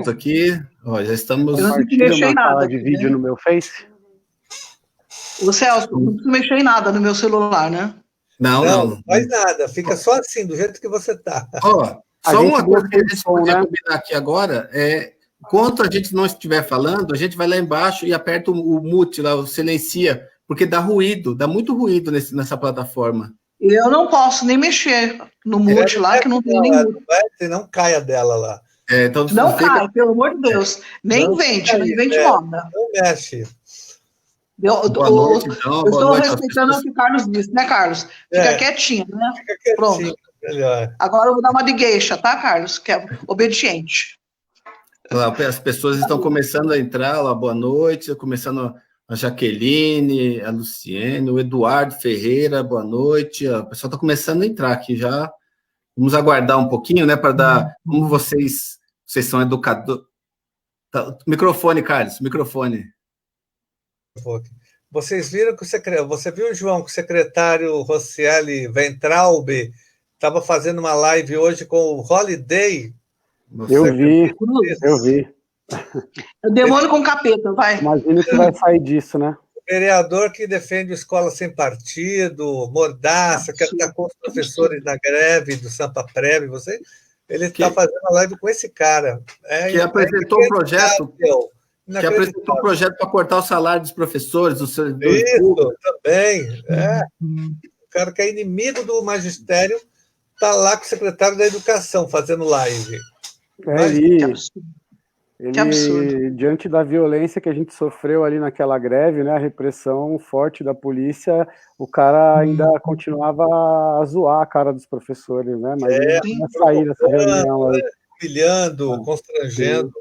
pronto aqui. Ó, já estamos... Eu não tenho que mexer em nada. De vídeo no meu Face. Ô, Celso, não preciso mexer em nada no meu celular, né? Não faz nada. Fica só assim, do jeito que você tá. Ó, só uma coisa que a gente podia combinar aqui agora é, enquanto a gente não estiver falando, a gente vai lá embaixo e aperta o mute lá, o silencia, porque dá ruído, dá muito ruído nessa plataforma. Eu não posso nem mexer no mute lá, que não tem nem mute. Não caia dela lá. Então, não cai, pelo amor de Deus. Nem invente, nem invente moda. Não mexe. Boa noite, então. Eu estou respeitando o que o Carlos disse, né, Carlos? Fica quietinho, né? Fica quietinho, pronto. Melhor. Agora eu vou dar uma de geisha, tá, Carlos? Que é obediente. As pessoas estão começando a entrar lá, boa noite, começando a Jaqueline, a Luciene, o Eduardo Ferreira, boa noite. O pessoal está começando a entrar aqui já. Vamos aguardar um pouquinho, né, para dar... Como vocês são educadores... Tá, microfone, Carlos, microfone. Vocês viram que você viu, João, que o secretário Roscielli Ventralbe estava fazendo uma live hoje com o Holiday? Eu vi. Eu demônio com capeta, vai. Imagina que vai sair disso, né? O vereador que defende escola sem partido, Mordaça, que atacou os professores na greve do Sampa Prev, ele está fazendo uma live com esse cara. Que apresentou o projeto... Que apresentou o projeto para cortar o salário dos professores, dos servidores públicos. Também. O cara que é inimigo do magistério está lá com o secretário da Educação fazendo live. Que absurdo. Diante da violência que a gente sofreu ali naquela greve, né, a repressão forte da polícia, o cara ainda continuava a zoar a cara dos professores, né? Mas ele ia sair dessa reunião aí. Humilhando, constrangendo.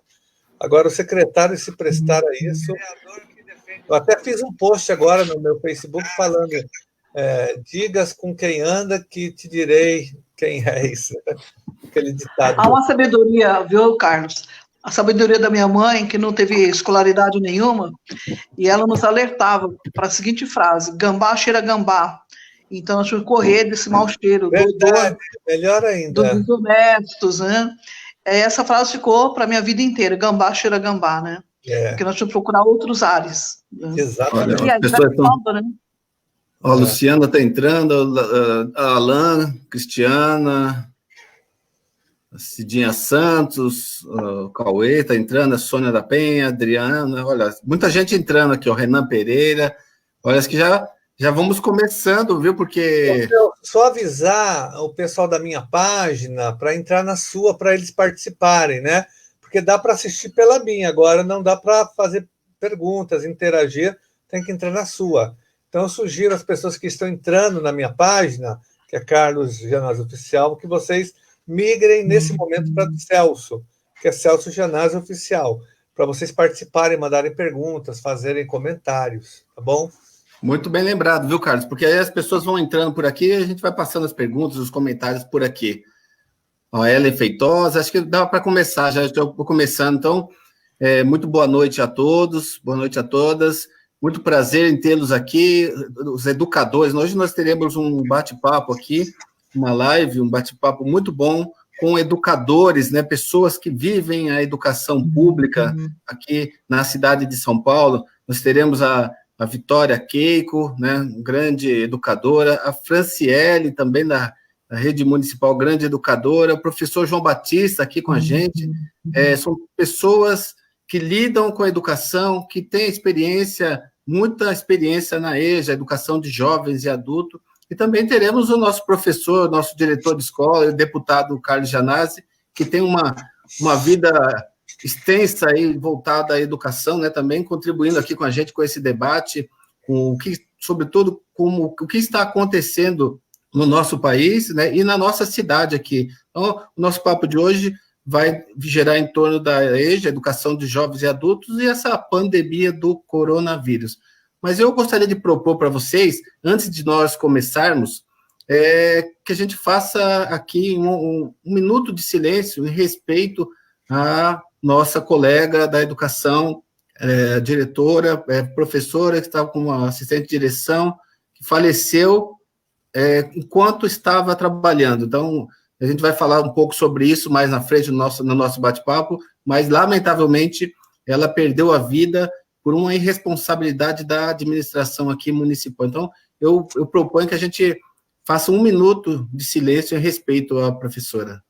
Agora, o secretário se prestar a isso... Eu até fiz um post agora no meu Facebook falando digas com quem anda que te direi quem és. Aquele ditado. Há uma sabedoria, viu, Carlos? A sabedoria da minha mãe, que não teve escolaridade nenhuma, e ela nos alertava para a seguinte frase: gambá cheira gambá. Então, nós tínhamos que correr desse mau cheiro. Verdade, melhor ainda. Dos desonestos, né? Essa frase ficou para a minha vida inteira, gambá cheira gambá, né? Porque nós tínhamos que procurar outros ares. Né? Exatamente. Olha, a Luciana está entrando, a Alain, Cristiana, a Cidinha Santos, o Cauê está entrando, a Sônia da Penha, a Adriana, olha, muita gente entrando aqui, o Renan Pereira, olha, acho que já vamos começando, viu, porque... Só avisar o pessoal da minha página para entrar na sua, para eles participarem, né? Porque dá para assistir pela minha, agora não dá para fazer perguntas, interagir, tem que entrar na sua. Então, eu sugiro às pessoas que estão entrando na minha página, que é Carlos Gianazzi Oficial, que vocês migrem nesse momento para Celso, que é Celso Gianazzi Oficial, para vocês participarem, mandarem perguntas, fazerem comentários, tá bom? Muito bem lembrado, viu, Carlos? Porque aí as pessoas vão entrando por aqui e a gente vai passando as perguntas, os comentários por aqui. Ó, Ellen Feitosa, acho que dá para começar, já estou começando. Então, muito boa noite a todos, boa noite a todas. Muito prazer em tê-los aqui, os educadores. Hoje nós teremos um bate-papo aqui, uma live, um bate-papo muito bom com educadores, né, pessoas que vivem a educação pública aqui na cidade de São Paulo. Nós teremos a Vitória Keiko, né, grande educadora, a Franciele, também da Rede Municipal, grande educadora, o professor João Batista aqui com a gente. São pessoas que lidam com a educação, que têm experiência, muita experiência na EJA, educação de jovens e adultos, e também teremos o nosso professor, nosso diretor de escola, o deputado Carlos Gianazzi, que tem uma vida extensa e voltada à educação, né, também contribuindo aqui com a gente com esse debate, com o que, sobretudo, o que está acontecendo no nosso país, né, e na nossa cidade aqui. Então, o nosso papo de hoje vai gerar em torno da EJA, Educação de Jovens e Adultos, e essa pandemia do coronavírus. Mas eu gostaria de propor para vocês, antes de nós começarmos, que a gente faça aqui um minuto de silêncio em respeito à nossa colega da educação, diretora, professora, que estava como assistente de direção, que faleceu enquanto estava trabalhando. Então, a gente vai falar um pouco sobre isso mais na frente no nosso bate-papo, mas, lamentavelmente, ela perdeu a vida por uma irresponsabilidade da administração aqui municipal. Então, eu proponho que a gente faça 1 minuto de silêncio em respeito à professora.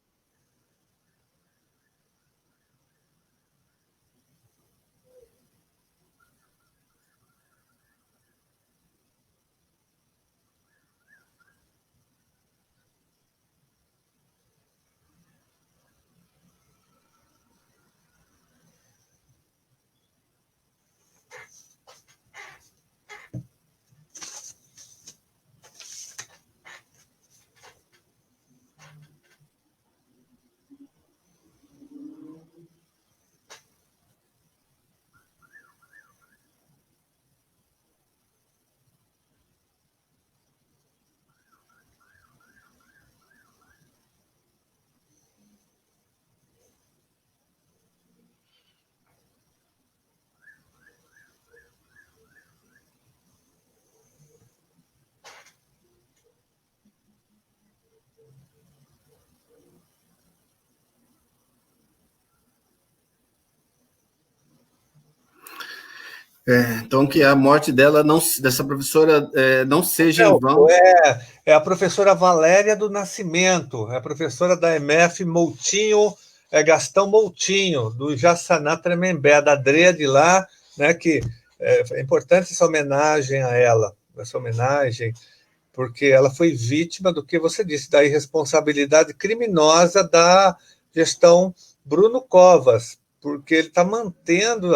Então, que a morte dela, dessa professora, não seja em vão. É a professora Valéria do Nascimento, é a professora da EMF Moutinho, Gastão Moutinho, do Jaçaná Tremembé, da Adrea de lá, né, que é importante essa homenagem a ela, porque ela foi vítima do que você disse, da irresponsabilidade criminosa da gestão Bruno Covas, porque ele está mantendo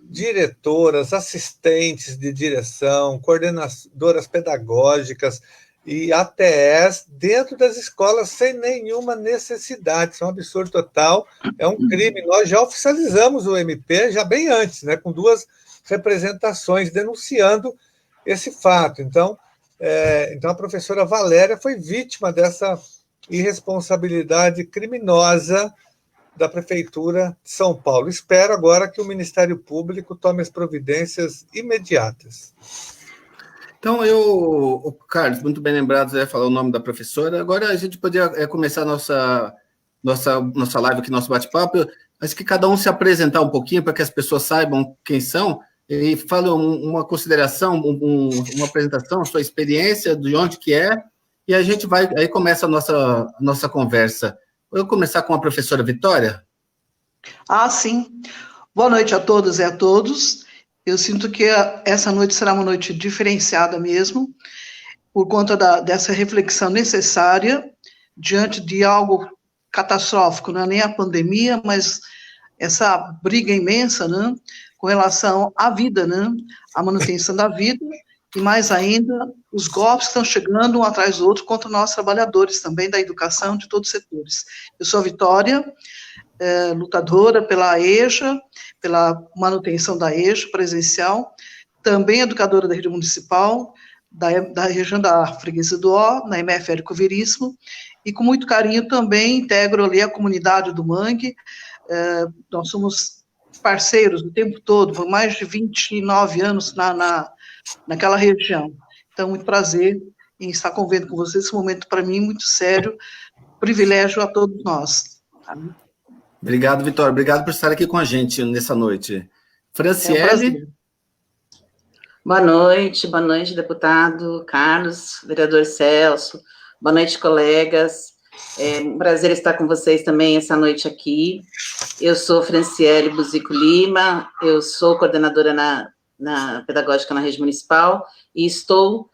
diretoras, assistentes de direção, coordenadoras pedagógicas e ATEs dentro das escolas sem nenhuma necessidade. Isso é um absurdo total, é um crime. Nós já oficializamos o MP já bem antes, né, com 2 representações denunciando esse fato. Então a professora Valéria foi vítima dessa irresponsabilidade criminosa da Prefeitura de São Paulo. Espero agora que o Ministério Público tome as providências imediatas. Então, Carlos, muito bem lembrado, você ia falar o nome da professora. Agora a gente poderia começar a nossa live aqui, nosso bate-papo. Acho que cada um se apresentar um pouquinho para que as pessoas saibam quem são e falem uma consideração, uma apresentação, a sua experiência, de onde que é, e a gente aí começa a nossa conversa. Eu vou começar com a professora Vitória. Sim. Boa noite a todas e a todos. Eu sinto que essa noite será uma noite diferenciada mesmo, por conta dessa reflexão necessária diante de algo catastrófico, não é nem a pandemia, mas essa briga imensa, né, com relação à vida, né, à manutenção da vida, e mais ainda, os golpes que estão chegando um atrás do outro contra nós trabalhadores também da educação, de todos os setores. Eu sou a Vitória, lutadora pela EJA, pela manutenção da EJA presencial, também educadora da rede municipal, da região da Freguesia do Ó, na MF Érico Veríssimo, e com muito carinho também integro ali a comunidade do Mangue. Nós somos parceiros o tempo todo, por mais de 29 anos naquela região. Então, muito prazer em estar convivendo com vocês, esse momento para mim muito sério, privilégio a todos nós. Obrigado, Vitória, obrigado por estar aqui com a gente nessa noite. Franciele. Boa noite, deputado Carlos, vereador Celso, boa noite, colegas. É um prazer estar com vocês também essa noite aqui. Eu sou Franciele Buzico Lima, eu sou coordenadora na pedagógica na rede municipal e estou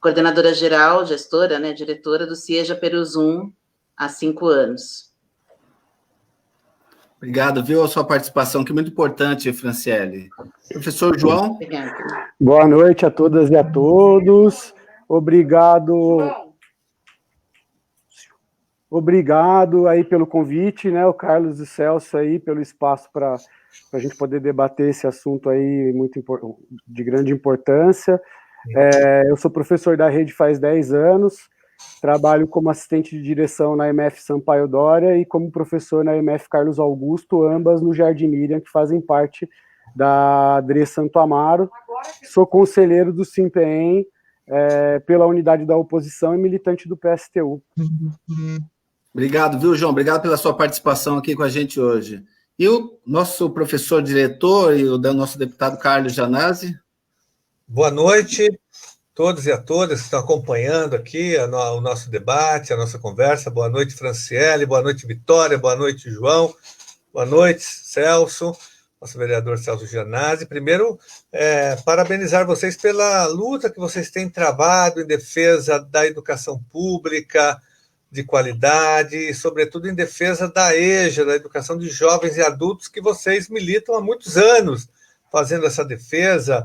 coordenadora geral, gestora, né, diretora do CIEJA Peruzum há 5 anos. Obrigado, viu, a sua participação, que é muito importante, Franciele. Professor João. Obrigada. Boa noite a todas e a todos. Obrigado aí pelo convite, né, o Carlos e o Celso aí, pelo espaço para a gente poder debater esse assunto aí de grande importância. Eu sou professor da rede faz 10 anos, trabalho como assistente de direção na MF Sampaio Dória e como professor na MF Carlos Augusto, ambas no Jardim Miriam, que fazem parte da Adrea Santo Amaro. Sou conselheiro do SIMPEM pela unidade da oposição e militante do PSTU. Obrigado, viu, João? Obrigado pela sua participação aqui com a gente hoje. E o nosso professor diretor e o nosso deputado Carlos Gianazzi. Boa noite a todos e a todas que estão acompanhando aqui o nosso debate, a nossa conversa. Boa noite, Franciele, boa noite, Vitória, boa noite, João, boa noite, Celso, nosso vereador Celso Gianazzi. Primeiro, parabenizar vocês pela luta que vocês têm travado em defesa da educação pública, de qualidade, e, sobretudo, em defesa da EJA, da educação de jovens e adultos, que vocês militam há muitos anos fazendo essa defesa,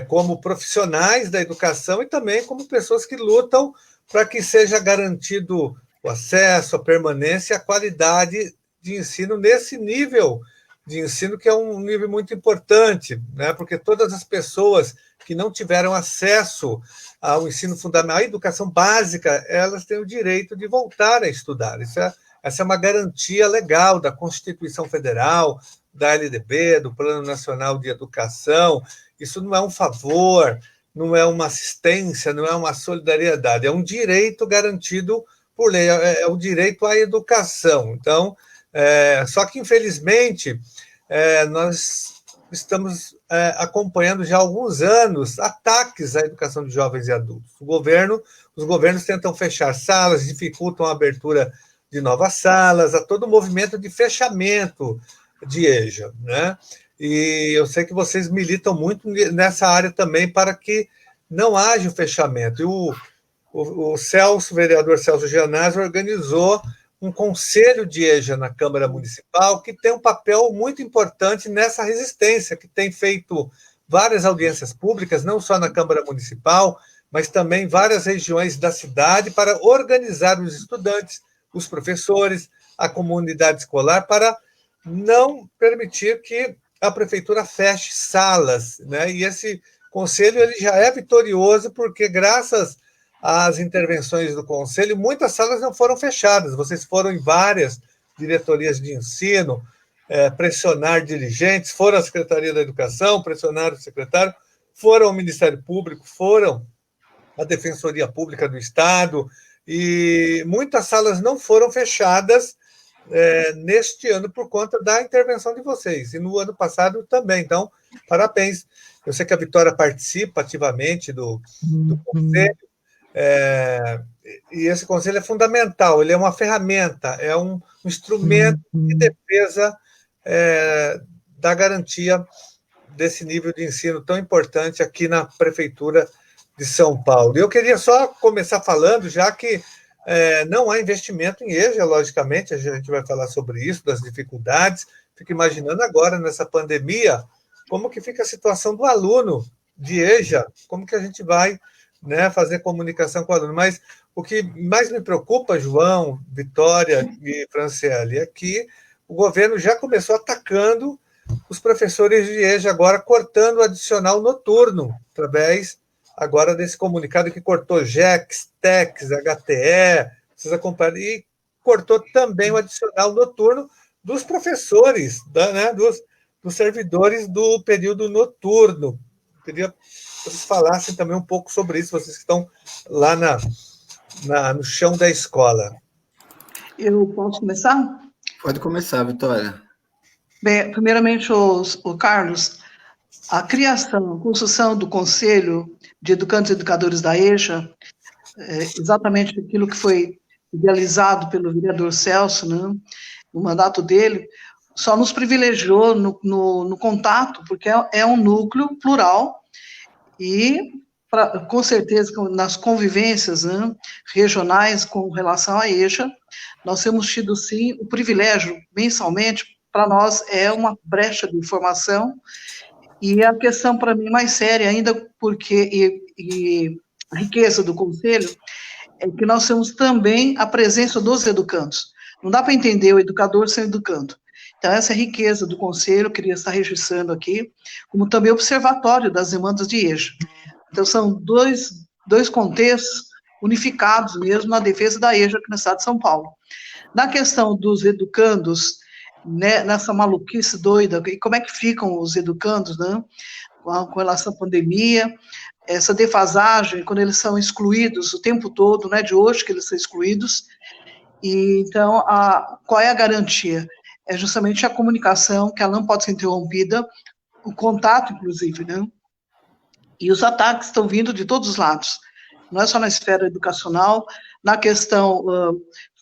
como profissionais da educação e também como pessoas que lutam para que seja garantido o acesso, a permanência e a qualidade de ensino nesse nível de ensino, que é um nível muito importante, né? Porque todas as pessoas que não tiveram acesso ao ensino fundamental, à educação básica, elas têm o direito de voltar a estudar. Essa é uma garantia legal da Constituição Federal, da LDB, do Plano Nacional de Educação. Isso não é um favor, não é uma assistência, não é uma solidariedade, é um direito garantido por lei, é o direito à educação. Então, só que, infelizmente, nós estamos acompanhando já há alguns anos ataques à educação de jovens e adultos. Os governos tentam fechar salas, dificultam a abertura de novas salas, há todo o movimento de fechamento de EJA, né? E eu sei que vocês militam muito nessa área também para que não haja o fechamento. E o Celso, o vereador Celso Gianazzi, organizou um conselho de EJA na Câmara Municipal, que tem um papel muito importante nessa resistência, que tem feito várias audiências públicas, não só na Câmara Municipal, mas também em várias regiões da cidade, para organizar os estudantes, os professores, a comunidade escolar, para não permitir que a prefeitura feche salas, né? E esse conselho ele já é vitorioso, porque, graças às intervenções do conselho, muitas salas não foram fechadas. Vocês foram em várias diretorias de ensino pressionar dirigentes, foram à Secretaria da Educação, pressionaram o secretário, foram ao Ministério Público, foram à Defensoria Pública do Estado, e muitas salas não foram fechadas neste ano por conta da intervenção de vocês, e no ano passado também. Então, parabéns. Eu sei que a Vitória participa ativamente do conselho, e esse conselho é fundamental, ele é uma ferramenta, é um instrumento de defesa da garantia desse nível de ensino tão importante aqui na Prefeitura de São Paulo. E eu queria só começar falando, já que não há investimento em EJA, logicamente, a gente vai falar sobre isso, das dificuldades. Fico imaginando agora, nessa pandemia, como que fica a situação do aluno de EJA, como que a gente vai, né, fazer comunicação com o aluno. Mas o que mais me preocupa, João, Vitória e Franciele, é que o governo já começou atacando os professores de EJA, agora cortando o adicional noturno, através agora desse comunicado que cortou JECs, TECs, HTE, vocês acompanham, e cortou também o adicional noturno dos professores, dos servidores do período noturno. Eu queria que vocês falassem também um pouco sobre isso, vocês que estão lá no chão da escola. Eu posso começar? Pode começar, Vitória. Bem, primeiramente, o Carlos, a criação, a construção do Conselho de Educandos e Educadores da EJA, exatamente aquilo que foi idealizado pelo vereador Celso, né, no mandato dele, só nos privilegiou no contato, porque é um núcleo plural e, com certeza, nas convivências, né, regionais com relação à EJA, nós temos tido, sim, o privilégio, mensalmente, para nós é uma brecha de informação. E a questão, para mim, mais séria ainda, porque a riqueza do Conselho é que nós temos também a presença dos educandos. Não dá para entender o educador sem educando. Então, essa é a riqueza do Conselho, eu queria estar registrando aqui, como também observatório das demandas de EJA. Então, são dois contextos unificados mesmo na defesa da EJA aqui no estado de São Paulo. Na questão dos educandos, né, nessa maluquice doida, e como é que ficam os educandos, né, com relação à pandemia, essa defasagem, quando eles são excluídos o tempo todo, não é de hoje que eles são excluídos, e então, qual é a garantia? é justamente a comunicação, que ela não pode ser interrompida, o contato, inclusive, né? E os ataques estão vindo de todos os lados, não é só na esfera educacional, na questão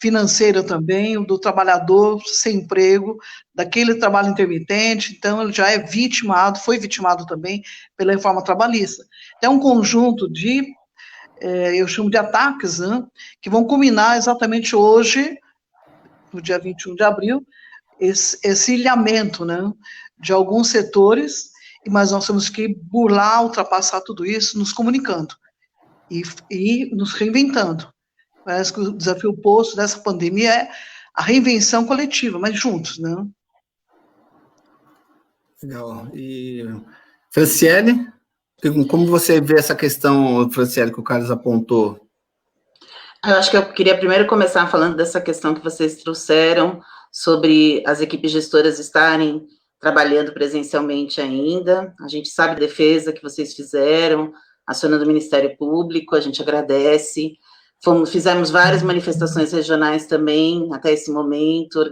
financeira também, do trabalhador sem emprego, daquele trabalho intermitente, então ele já é vitimado, foi vitimado também pela reforma trabalhista. Então, é um conjunto de, eu chamo de ataques, né, que vão culminar exatamente hoje, no dia 21 de abril, esse ilhamento, né, de alguns setores, mas nós temos que burlar, ultrapassar tudo isso, nos comunicando e nos reinventando. Parece que o desafio posto dessa pandemia é a reinvenção coletiva, mas juntos, né? Legal. E, Franciele, como você vê essa questão, Franciele, que o Carlos apontou? Eu acho que eu queria primeiro começar falando dessa questão que vocês trouxeram sobre as equipes gestoras estarem trabalhando presencialmente ainda. A gente sabe a defesa que vocês fizeram, acionando o Ministério Público, a gente agradece. Fizemos várias manifestações regionais também, até esse momento,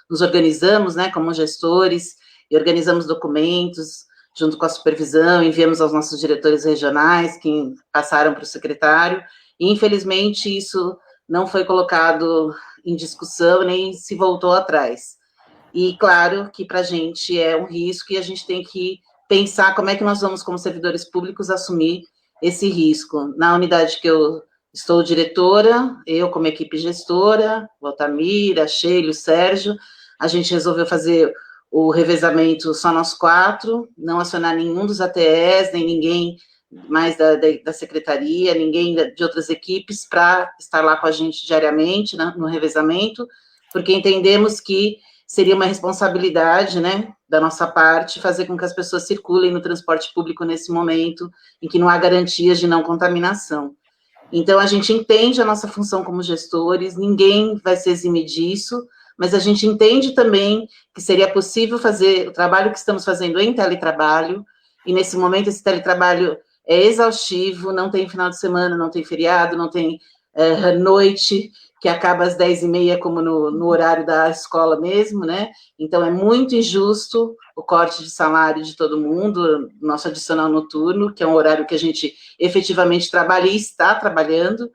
nos organizamos, né, como gestores, e organizamos documentos, junto com a supervisão, enviamos aos nossos diretores regionais, que passaram para o secretário, e infelizmente isso não foi colocado em discussão, nem se voltou atrás. E claro que para a gente é um risco e a gente tem que pensar como é que nós vamos, como servidores públicos, assumir esse risco. Na unidade que eu estou diretora, eu como equipe gestora, o Altamira, a Sheila, o Sérgio, a gente resolveu fazer o revezamento só nós 4, não acionar nenhum dos ATEs, nem ninguém mais da secretaria, ninguém de outras equipes para estar lá com a gente diariamente, né, no revezamento, porque entendemos que seria uma responsabilidade, né, da nossa parte, fazer com que as pessoas circulem no transporte público nesse momento em que não há garantias de não contaminação. Então, a gente entende a nossa função como gestores, ninguém vai se eximir disso, mas a gente entende também que seria possível fazer o trabalho que estamos fazendo em teletrabalho, e nesse momento esse teletrabalho é exaustivo, não tem final de semana, não tem feriado, não tem noite, que acaba às 10h30, como no horário da escola mesmo, né? Então, é muito injusto o corte de salário de todo mundo, nosso adicional noturno, que é um horário que a gente efetivamente trabalha e está trabalhando,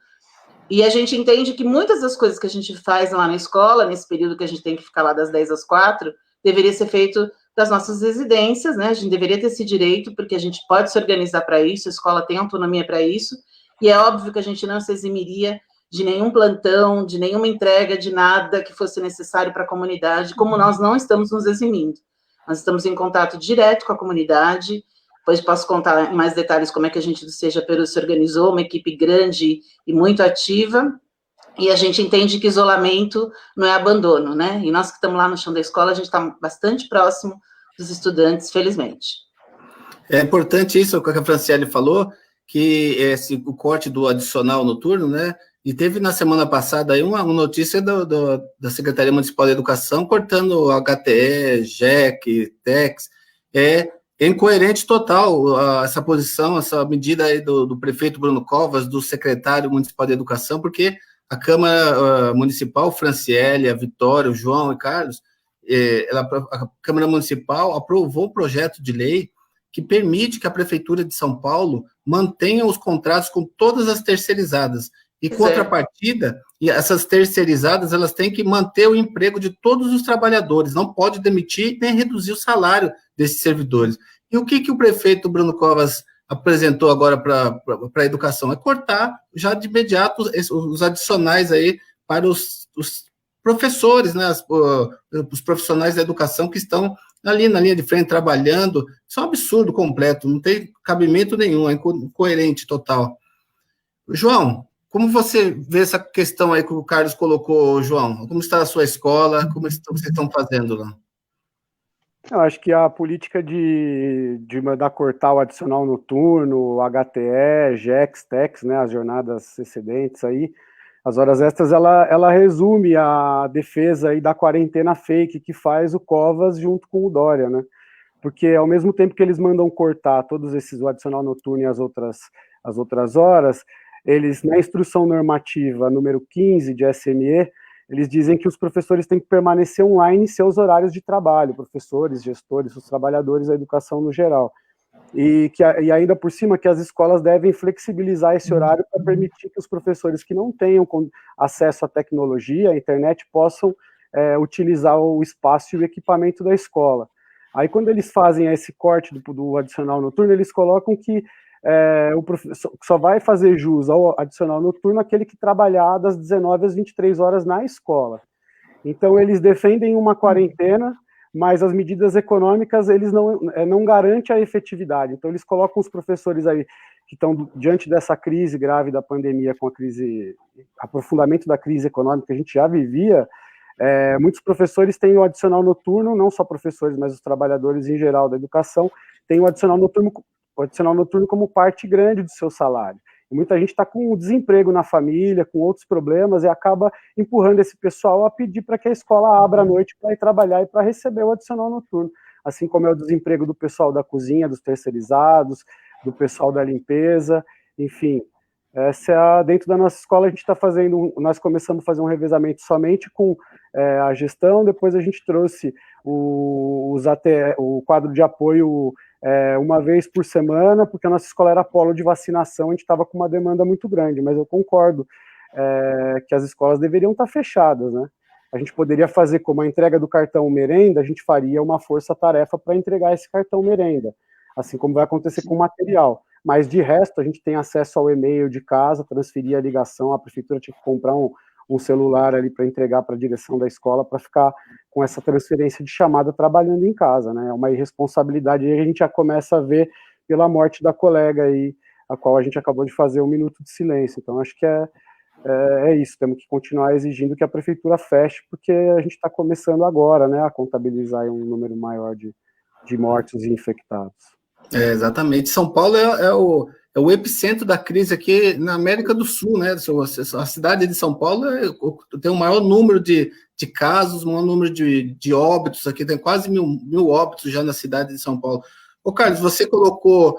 e a gente entende que muitas das coisas que a gente faz lá na escola, nesse período que a gente tem que ficar lá das 10 às 4, deveria ser feito das nossas residências, né? A gente deveria ter esse direito, porque a gente pode se organizar para isso, a escola tem autonomia para isso, e é óbvio que a gente não se eximiria de nenhum plantão, de nenhuma entrega, de nada que fosse necessário para a comunidade, como nós não estamos nos eximindo. Nós estamos em contato direto com a comunidade, depois posso contar em mais detalhes como é que a gente do Seja Peru se organizou, uma equipe grande e muito ativa, e a gente entende que isolamento não é abandono, né? E nós que estamos lá no chão da escola, a gente está bastante próximo dos estudantes, felizmente. É importante isso, o que a Franciele falou, que o corte do adicional noturno, né? E teve na semana passada aí uma notícia da Secretaria Municipal de Educação cortando HTE, JEC, TEX. É incoerente total essa posição, essa medida aí do prefeito Bruno Covas, do secretário municipal de Educação, porque a Câmara Municipal, Franciele, a Vitória, o João e Carlos, a Câmara Municipal aprovou um projeto de lei que permite que a Prefeitura de São Paulo mantenha os contratos com todas as terceirizadas. E contrapartida, e essas terceirizadas, elas têm que manter o emprego de todos os trabalhadores, não pode demitir nem reduzir o salário desses servidores. E o que o prefeito Bruno Covas apresentou agora para a educação? É cortar já de imediato os adicionais aí para os professores, né, os profissionais da educação que estão ali na linha de frente trabalhando. Isso é um absurdo completo, não tem cabimento nenhum, é incoerente total. João, como você vê essa questão aí que o Carlos colocou, João? Como está a sua escola? Como vocês estão fazendo lá? Eu acho que a política de mandar cortar o adicional noturno, HTE, JEX, TEX, né, as jornadas excedentes aí, as horas extras, ela resume a defesa aí da quarentena fake que faz o Covas junto com o Dória, né? Porque ao mesmo tempo que eles mandam cortar todos esses, o adicional noturno e as outras horas, eles, na instrução normativa número 15 de SME, eles dizem que os professores têm que permanecer online em seus horários de trabalho, professores, gestores, os trabalhadores da educação no geral. E ainda por cima que as escolas devem flexibilizar esse horário para permitir que os professores que não tenham acesso à tecnologia, à internet, possam utilizar o espaço e o equipamento da escola. Aí quando eles fazem esse corte do adicional noturno, eles colocam que o professor só vai fazer jus ao adicional noturno aquele que trabalhar das 19 às 23 horas na escola. Então eles defendem uma quarentena, mas as medidas econômicas, eles não garantem a efetividade. Então, eles colocam os professores aí que estão diante dessa crise grave da pandemia, com aprofundamento da crise econômica que a gente já vivia, muitos professores têm o adicional noturno, não só professores, mas os trabalhadores em geral da educação, têm o adicional noturno como parte grande do seu salário. Muita gente está com desemprego na família, com outros problemas, e acaba empurrando esse pessoal a pedir para que a escola abra à noite para ir trabalhar e para receber o adicional noturno. Assim como é o desemprego do pessoal da cozinha, dos terceirizados, do pessoal da limpeza, enfim. Dentro da nossa escola, a gente está nós começamos a fazer um revezamento somente com a gestão, depois a gente trouxe o quadro de apoio uma vez por semana, porque a nossa escola era polo de vacinação, a gente estava com uma demanda muito grande, mas eu concordo que as escolas deveriam estar fechadas, né? A gente poderia fazer como a entrega do cartão merenda, a gente faria uma força-tarefa para entregar esse cartão merenda, assim como vai acontecer com o material. Mas, de resto, a gente tem acesso ao e-mail de casa, transferir a ligação, a prefeitura tinha que comprar um celular ali para entregar para a direção da escola para ficar com essa transferência de chamada trabalhando em casa, né? É uma irresponsabilidade e a gente já começa a ver pela morte da colega aí, a qual a gente acabou de fazer um minuto de silêncio. Então, acho que é isso, temos que continuar exigindo que a prefeitura feche, porque a gente está começando agora, né, a contabilizar um número maior de mortos e infectados. Exatamente. São Paulo é o epicentro da crise aqui na América do Sul, né? A cidade de São Paulo tem o maior número de casos, o maior número de óbitos aqui, tem quase mil óbitos já na cidade de São Paulo. Ô, Carlos, você colocou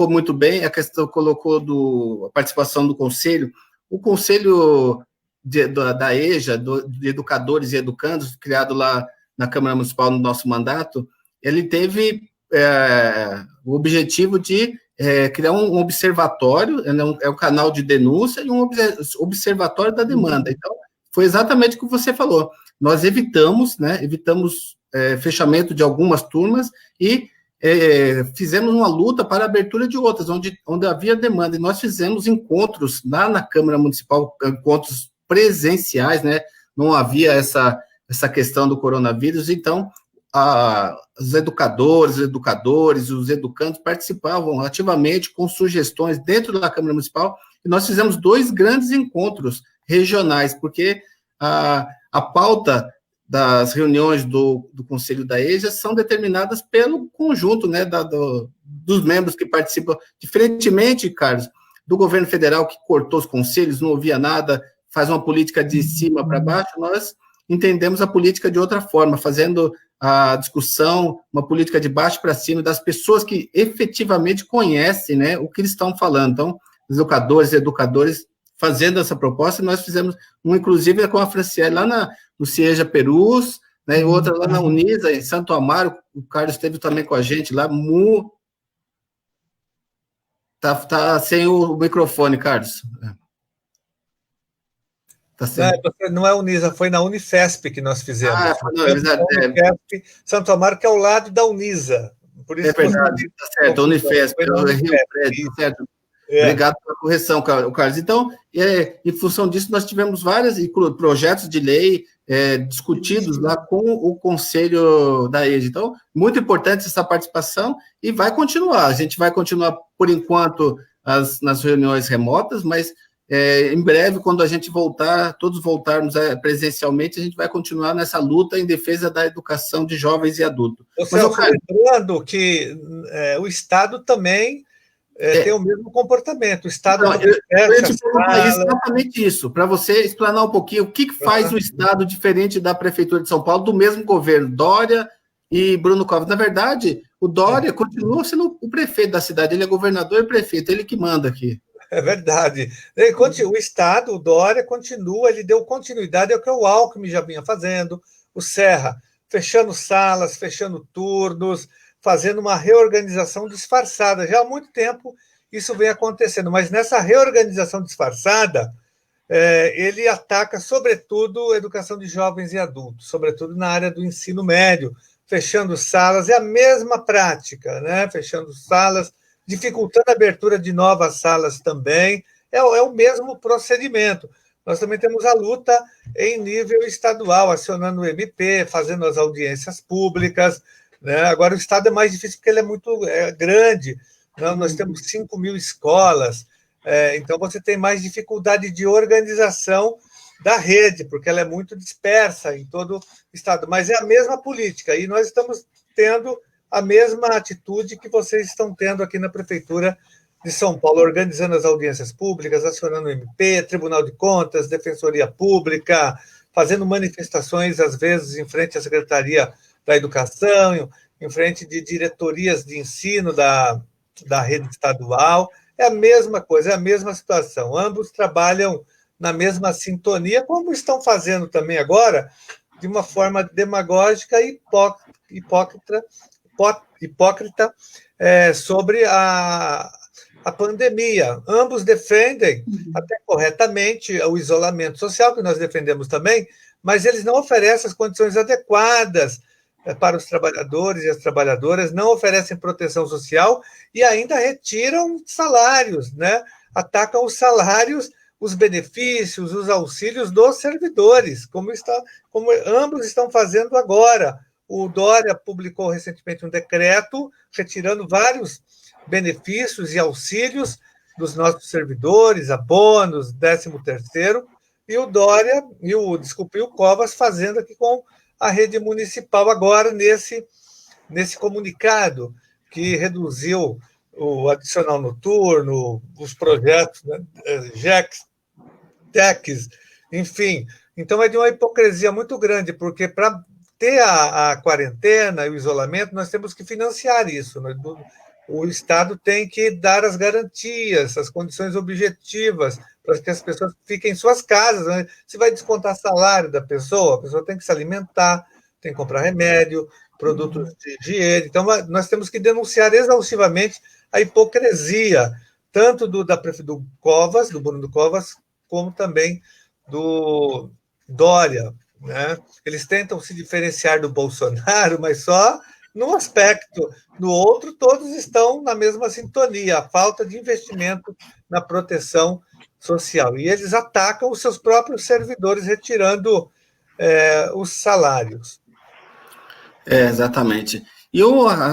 muito bem a questão, a participação do Conselho. O Conselho da EJA, de Educadores e Educandos, criado lá na Câmara Municipal no nosso mandato, ele teve o objetivo de criar um observatório, é um canal de denúncia e um observatório da demanda. Então, foi exatamente o que você falou. Nós evitamos fechamento de algumas turmas e fizemos uma luta para a abertura de outras, onde havia demanda. E nós fizemos encontros lá na Câmara Municipal, encontros presenciais, né? Não havia essa questão do coronavírus, então os educadores, os educandos participavam ativamente com sugestões dentro da Câmara Municipal, e nós fizemos 2 grandes encontros regionais, porque a pauta das reuniões do Conselho da EJA são determinadas pelo conjunto, né, dos membros que participam, diferentemente, Carlos, do governo federal, que cortou os conselhos, não ouvia nada, faz uma política de cima para baixo. Nós entendemos a política de outra forma, fazendo a discussão, uma política de baixo para cima, das pessoas que efetivamente conhecem, né, o que eles estão falando. Então, os educadores fazendo essa proposta, nós fizemos inclusive com a Franciele lá no CIEJA Perus, né, e outra lá na Unisa, em Santo Amaro. O Carlos esteve também com a gente lá. Tá sem o microfone, Carlos. Tá não é Unisa, foi na Unifesp que nós fizemos. Unifesp, Santo Amaro, que é ao lado da Unisa. Por isso verdade, tá certo, Unifesp, Rio Prédio, certo. Obrigado pela correção, Carlos. Então, em função disso, nós tivemos vários projetos de lei discutidos lá com o Conselho da EJA. Então, muito importante essa participação e vai continuar. A gente vai continuar, por enquanto, nas reuniões remotas, mas em breve, quando a gente todos voltarmos presencialmente, a gente vai continuar nessa luta em defesa da educação de jovens e adultos. Lembrando que o Estado também tem o mesmo comportamento. O Estado eu ia te perguntar exatamente isso, para você explanar um pouquinho o que faz o Estado diferente da Prefeitura de São Paulo, do mesmo governo, Dória e Bruno Covas. Na verdade, o Dória continua sendo o prefeito da cidade, ele é governador e prefeito, ele que manda aqui. É verdade. O Estado, o Dória, continua, ele deu continuidade ao que o Alckmin já vinha fazendo, o Serra, fechando salas, fechando turnos, fazendo uma reorganização disfarçada. Já há muito tempo isso vem acontecendo, mas nessa reorganização disfarçada, ele ataca, sobretudo, a educação de jovens e adultos, sobretudo na área do ensino médio, fechando salas, é a mesma prática, né? Fechando salas, dificultando a abertura de novas salas também, é o mesmo procedimento. Nós também temos a luta em nível estadual, acionando o MP, fazendo as audiências públicas, né? Agora, o Estado é mais difícil porque ele é muito grande, né? Nós temos 5.000 escolas, então você tem mais dificuldade de organização da rede, porque ela é muito dispersa em todo o Estado, mas é a mesma política, e nós estamos tendo a mesma atitude que vocês estão tendo aqui na Prefeitura de São Paulo, organizando as audiências públicas, acionando o MP, Tribunal de Contas, Defensoria Pública, fazendo manifestações, às vezes, em frente à Secretaria da Educação, em frente de diretorias de ensino da rede estadual. É a mesma coisa, é a mesma situação. Ambos trabalham na mesma sintonia, como estão fazendo também agora, de uma forma demagógica e hipócrita sobre a pandemia. Ambos defendem, até corretamente, o isolamento social, que nós defendemos também, mas eles não oferecem as condições adequadas para os trabalhadores e as trabalhadoras, não oferecem proteção social e ainda retiram salários, né? Atacam os salários, os benefícios, os auxílios dos servidores, como ambos estão fazendo agora. O Dória publicou recentemente um decreto retirando vários benefícios e auxílios dos nossos servidores, abonos, 13º, e o Dória, o Covas fazendo aqui com a rede municipal agora nesse comunicado que reduziu o adicional noturno, os projetos, né, TECs, enfim. Então, é de uma hipocrisia muito grande, porque para ter a quarentena e o isolamento, nós temos que financiar isso. O Estado tem que dar as garantias, as condições objetivas, para que as pessoas fiquem em suas casas. Né? Se vai descontar salário da pessoa, a pessoa tem que se alimentar, tem que comprar remédio, produtos de higiene. Então, nós temos que denunciar exaustivamente a hipocrisia, tanto do Covas, do Bruno Covas, como também do Dória. Né? Eles tentam se diferenciar do Bolsonaro, mas só num aspecto. No outro, todos estão na mesma sintonia, a falta de investimento na proteção social. E eles atacam os seus próprios servidores, retirando os salários. Exatamente. E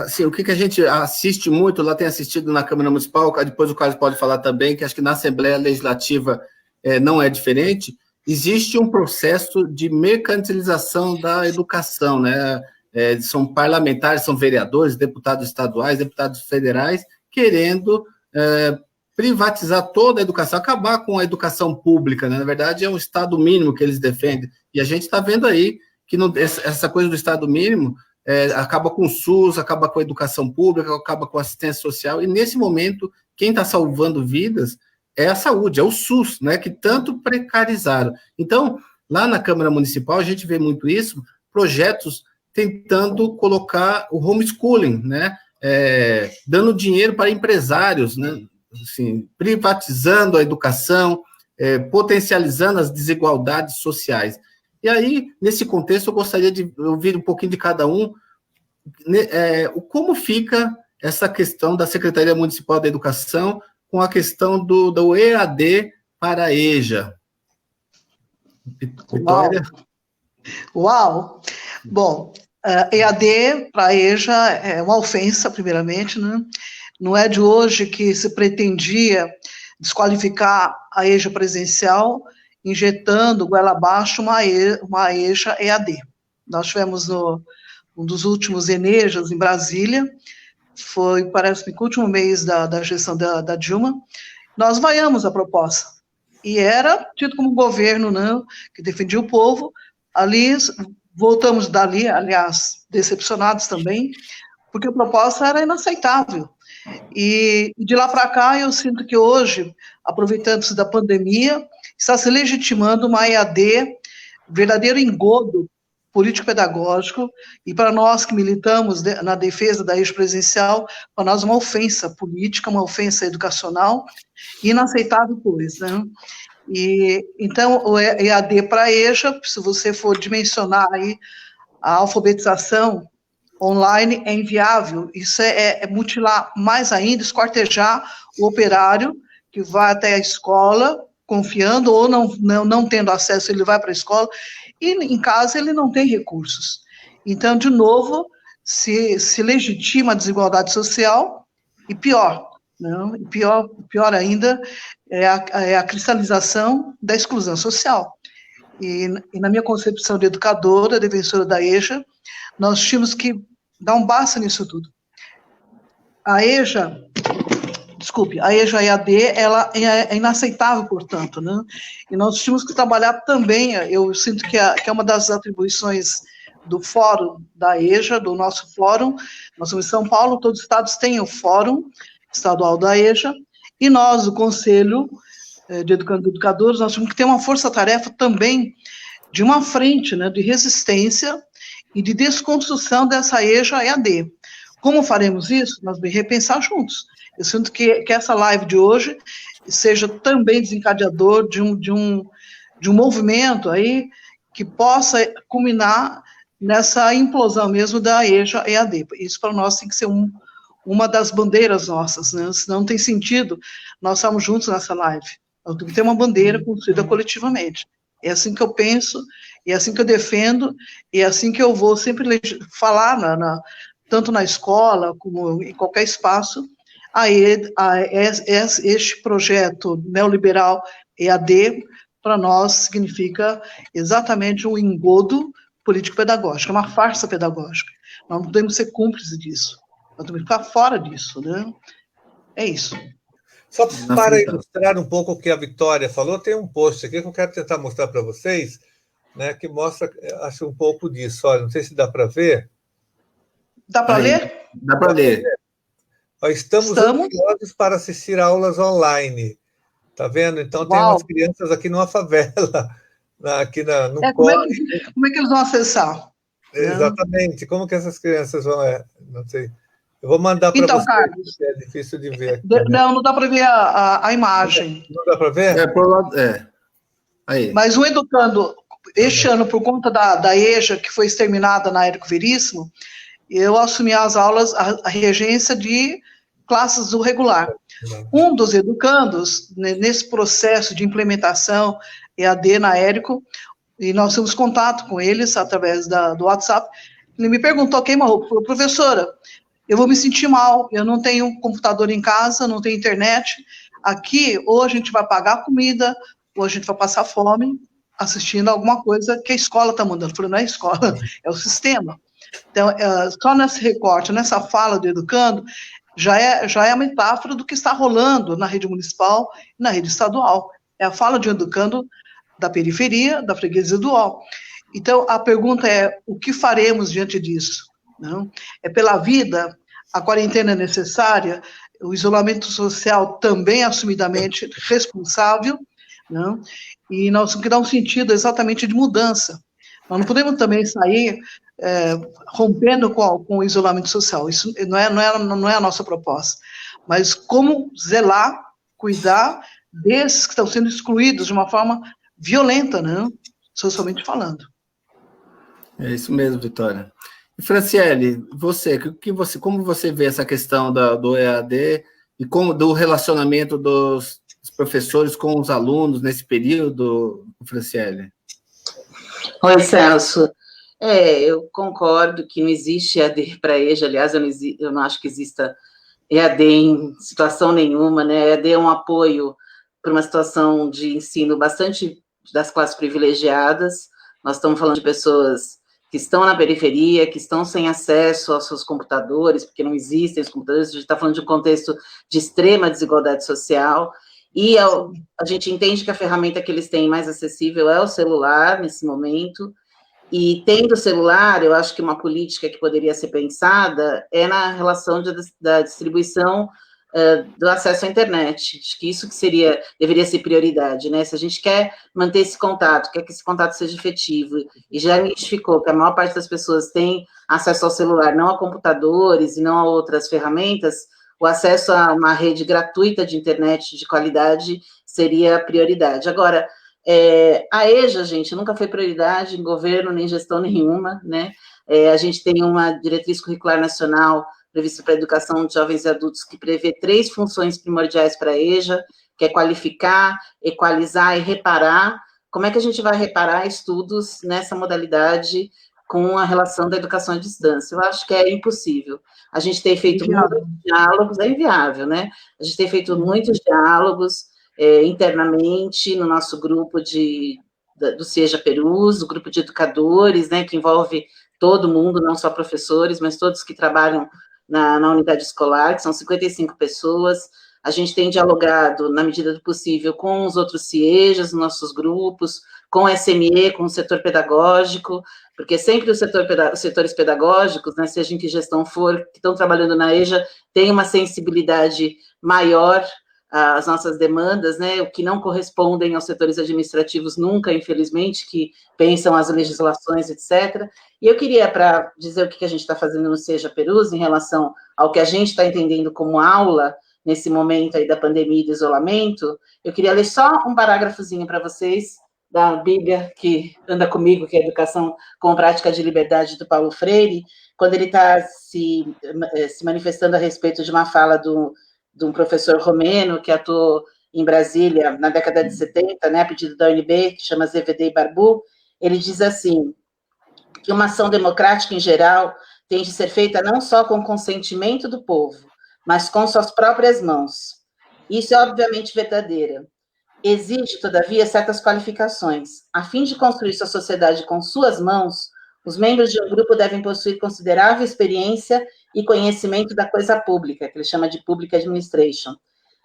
assim, o que a gente assiste muito, lá tem assistido na Câmara Municipal, depois o Carlos pode falar também, que acho que na Assembleia Legislativa não é diferente, existe um processo de mercantilização da educação, né? São parlamentares, são vereadores, deputados estaduais, deputados federais, querendo privatizar toda a educação, acabar com a educação pública, né? Na verdade, é um Estado mínimo que eles defendem, e a gente está vendo aí que essa coisa do Estado mínimo acaba com o SUS, acaba com a educação pública, acaba com a assistência social, e nesse momento, quem está salvando vidas é a saúde, é o SUS, né, que tanto precarizaram. Então, lá na Câmara Municipal, a gente vê muito isso, projetos tentando colocar o homeschooling, né, dando dinheiro para empresários, né, assim, privatizando a educação, potencializando as desigualdades sociais. E aí, nesse contexto, eu gostaria de ouvir um pouquinho de cada um, como fica essa questão da Secretaria Municipal da Educação com a questão do EAD para a EJA. Vitória? Uau! Bom, EAD para a EJA é uma ofensa, primeiramente, né? Não é de hoje que se pretendia desqualificar a EJA presencial, injetando goela abaixo uma EJA EAD. Nós tivemos um dos últimos ENEJAs em Brasília, foi, parece-me, o último mês da gestão da Dilma, nós vaiamos a proposta. E era tido como governo, né, que defendia o povo. Ali, voltamos dali, aliás, decepcionados também, porque a proposta era inaceitável. E de lá para cá, eu sinto que hoje, aproveitando-se da pandemia, está se legitimando uma EAD, verdadeiro engodo político-pedagógico, e para nós que militamos na defesa da eixo presencial, para nós uma ofensa política, uma ofensa educacional, inaceitável coisa, né? E, então, o EAD para a EJA, se você for dimensionar aí a alfabetização online, é inviável. Isso é mutilar mais ainda, esquartejar o operário que vai até a escola, confiando ou não tendo acesso, ele vai para a escola, e em casa ele não tem recursos. Então, de novo, se legitima a desigualdade social, e pior, não? E pior ainda é a cristalização da exclusão social. E na minha concepção de educadora, defensora da EJA, nós tínhamos que dar um basta nisso tudo. A EJA EAD, ela é inaceitável, portanto, né? E nós tínhamos que trabalhar também, eu sinto que é uma das atribuições do fórum da EJA, do nosso fórum. Nós somos em São Paulo, todos os estados têm o fórum estadual da EJA, e nós, o Conselho de Educadores, nós temos que ter uma força-tarefa também de uma frente, né, de resistência e de desconstrução dessa EJA EAD. Como faremos isso? Nós vamos repensar juntos. Eu sinto que essa live de hoje seja também desencadeador de um movimento aí que possa culminar nessa implosão mesmo da EJA EAD. Isso para nós tem que ser uma das bandeiras nossas, né? Senão não tem sentido nós estarmos juntos nessa live. Nós temos que ter uma bandeira construída coletivamente. É assim que eu penso, é assim que eu defendo, e é assim que eu vou sempre falar, tanto na escola como em qualquer espaço, este projeto neoliberal EAD, para nós, significa exatamente um engodo político-pedagógico, uma farsa pedagógica. Nós não podemos ser cúmplices disso, nós temos que ficar fora disso, né? É isso. Só para ilustrar um pouco o que a Vitória falou, tem um post aqui que eu quero tentar mostrar para vocês, né, que mostra, acho, um pouco disso. Olha, não sei se dá para ver. Dá para ler? Dá para ler. Estamos ansiosos para assistir aulas online. Tá vendo? Então, tem umas crianças aqui numa favela, aqui no Cone. Como é que eles vão acessar? Exatamente. Como que essas crianças vão... não sei. Eu vou mandar para então, vocês, Carlos, é difícil de ver aqui, não dá para ver a imagem. Não dá para ver? Aí. Mas o educando, este ano, por conta da EJA, que foi exterminada na Érico Veríssimo, eu assumi as aulas, a regência de classes do regular. Um dos educandos, nesse processo de implementação EAD na Érico, e nós temos contato com eles através do WhatsApp, ele me perguntou, queima-roupa, falou, professora, eu vou me sentir mal, eu não tenho computador em casa, não tenho internet, aqui, ou a gente vai pagar comida, ou a gente vai passar fome, assistindo alguma coisa que a escola está mandando. Eu falei, não é a escola, é o sistema. Então, só nesse recorte, nessa fala do educando, já é a metáfora do que está rolando na rede municipal e na rede estadual. É a fala de um educando da periferia, da freguesia do UOL. Então, a pergunta é, o que faremos diante disso? Não? É pela vida, a quarentena é necessária, o isolamento social também é assumidamente responsável, não? E nós temos que dar um sentido exatamente de mudança. Nós não podemos também sair rompendo com o isolamento social, isso não é a nossa proposta, mas como zelar, cuidar desses que estão sendo excluídos de uma forma violenta, né? Socialmente falando. É isso mesmo, Vitória. E Franciele, como você vê essa questão do EAD e do relacionamento dos professores com os alunos nesse período, Franciele? Oi, Celso. Eu concordo que não existe EAD para EJA, aliás, eu não acho que exista EAD em situação nenhuma, né? EAD é um apoio para uma situação de ensino bastante das classes privilegiadas. Nós estamos falando de pessoas que estão na periferia, que estão sem acesso aos seus computadores, porque não existem os computadores, a gente está falando de um contexto de extrema desigualdade social, e a gente entende que a ferramenta que eles têm mais acessível é o celular, nesse momento, E tendo celular, eu acho que uma política que poderia ser pensada é na relação da distribuição do acesso à internet. Acho que isso que deveria ser prioridade, né? Se a gente quer manter esse contato, quer que esse contato seja efetivo, e já identificou que a maior parte das pessoas tem acesso ao celular, não a computadores e não a outras ferramentas, o acesso a uma rede gratuita de internet de qualidade seria prioridade. Agora, a EJA, gente, nunca foi prioridade em governo, nem gestão nenhuma, né? A gente tem uma diretriz curricular nacional prevista para a educação de jovens e adultos que prevê 3 funções primordiais para a EJA, que é qualificar, equalizar e reparar. Como é que a gente vai reparar estudos nessa modalidade com a relação da educação à distância? Eu acho que é impossível. A gente tem feito muitos diálogos, é inviável, né? A gente tem feito muitos diálogos internamente no nosso grupo do Seja Perus, o grupo de educadores, né, que envolve todo mundo, não só professores, mas todos que trabalham na unidade escolar, que são 55 pessoas. A gente tem dialogado, na medida do possível, com os outros CIEJAs, nossos grupos, com o SME, com o setor pedagógico, porque sempre os setores pedagógicos, né, seja em que gestão for, que estão trabalhando na EJA, tem uma sensibilidade maior às nossas demandas, né, o que não correspondem aos setores administrativos nunca, infelizmente, que pensam as legislações, etc. E eu queria, para dizer o que a gente está fazendo no Seja Perus, em relação ao que a gente está entendendo como aula, nesse momento aí da pandemia e do isolamento, eu queria ler só um parágrafozinho para vocês, da Bíblia, que anda comigo, que é Educação com Prática de Liberdade, do Paulo Freire, quando ele está se manifestando a respeito de uma fala de um professor romeno que atuou em Brasília na década de 70, né, a pedido da UNB, que chama ZVD e Barbu. Ele diz assim, que uma ação democrática em geral tem de ser feita não só com o consentimento do povo, mas com suas próprias mãos. Isso é obviamente verdadeiro. Exige, todavia, certas qualificações. A fim de construir sua sociedade com suas mãos, os membros de um grupo devem possuir considerável experiência e conhecimento da coisa pública, que ele chama de public administration.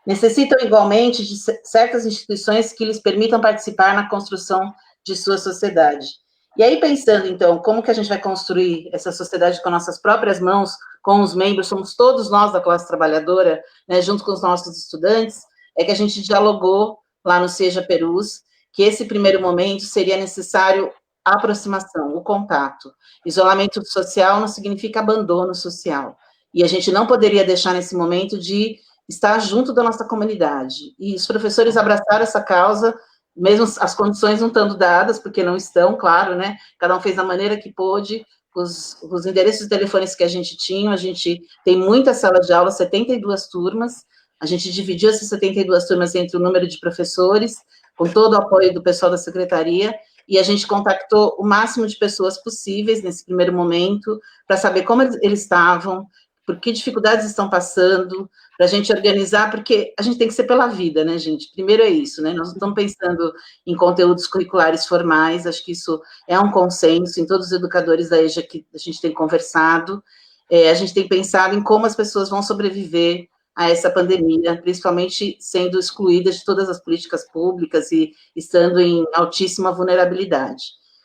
Necessitam, igualmente, de certas instituições que lhes permitam participar na construção de sua sociedade. E aí, pensando, então, como que a gente vai construir essa sociedade com nossas próprias mãos, com os membros, somos todos nós da classe trabalhadora, né, junto com os nossos estudantes, é que a gente dialogou lá no Seja Perus, que esse primeiro momento seria necessário a aproximação, o contato. Isolamento social não significa abandono social. E a gente não poderia deixar nesse momento de estar junto da nossa comunidade. E os professores abraçaram essa causa, mesmo as condições não estando dadas, porque não estão, claro, né? Cada um fez da maneira que pôde, os endereços de telefones que a gente tem muitas salas de aula, 72 turmas, a gente dividiu essas 72 turmas entre o número de professores, com todo o apoio do pessoal da secretaria, e a gente contactou o máximo de pessoas possíveis nesse primeiro momento, para saber como eles estavam, por que dificuldades estão passando, para a gente organizar, porque a gente tem que ser pela vida, né, gente? Primeiro é isso, né? Nós não estamos pensando em conteúdos curriculares formais, acho que isso é um consenso em todos os educadores da EJA que a gente tem conversado, a gente tem pensado em como as pessoas vão sobreviver a essa pandemia, principalmente sendo excluídas de todas as políticas públicas e estando em altíssima vulnerabilidade.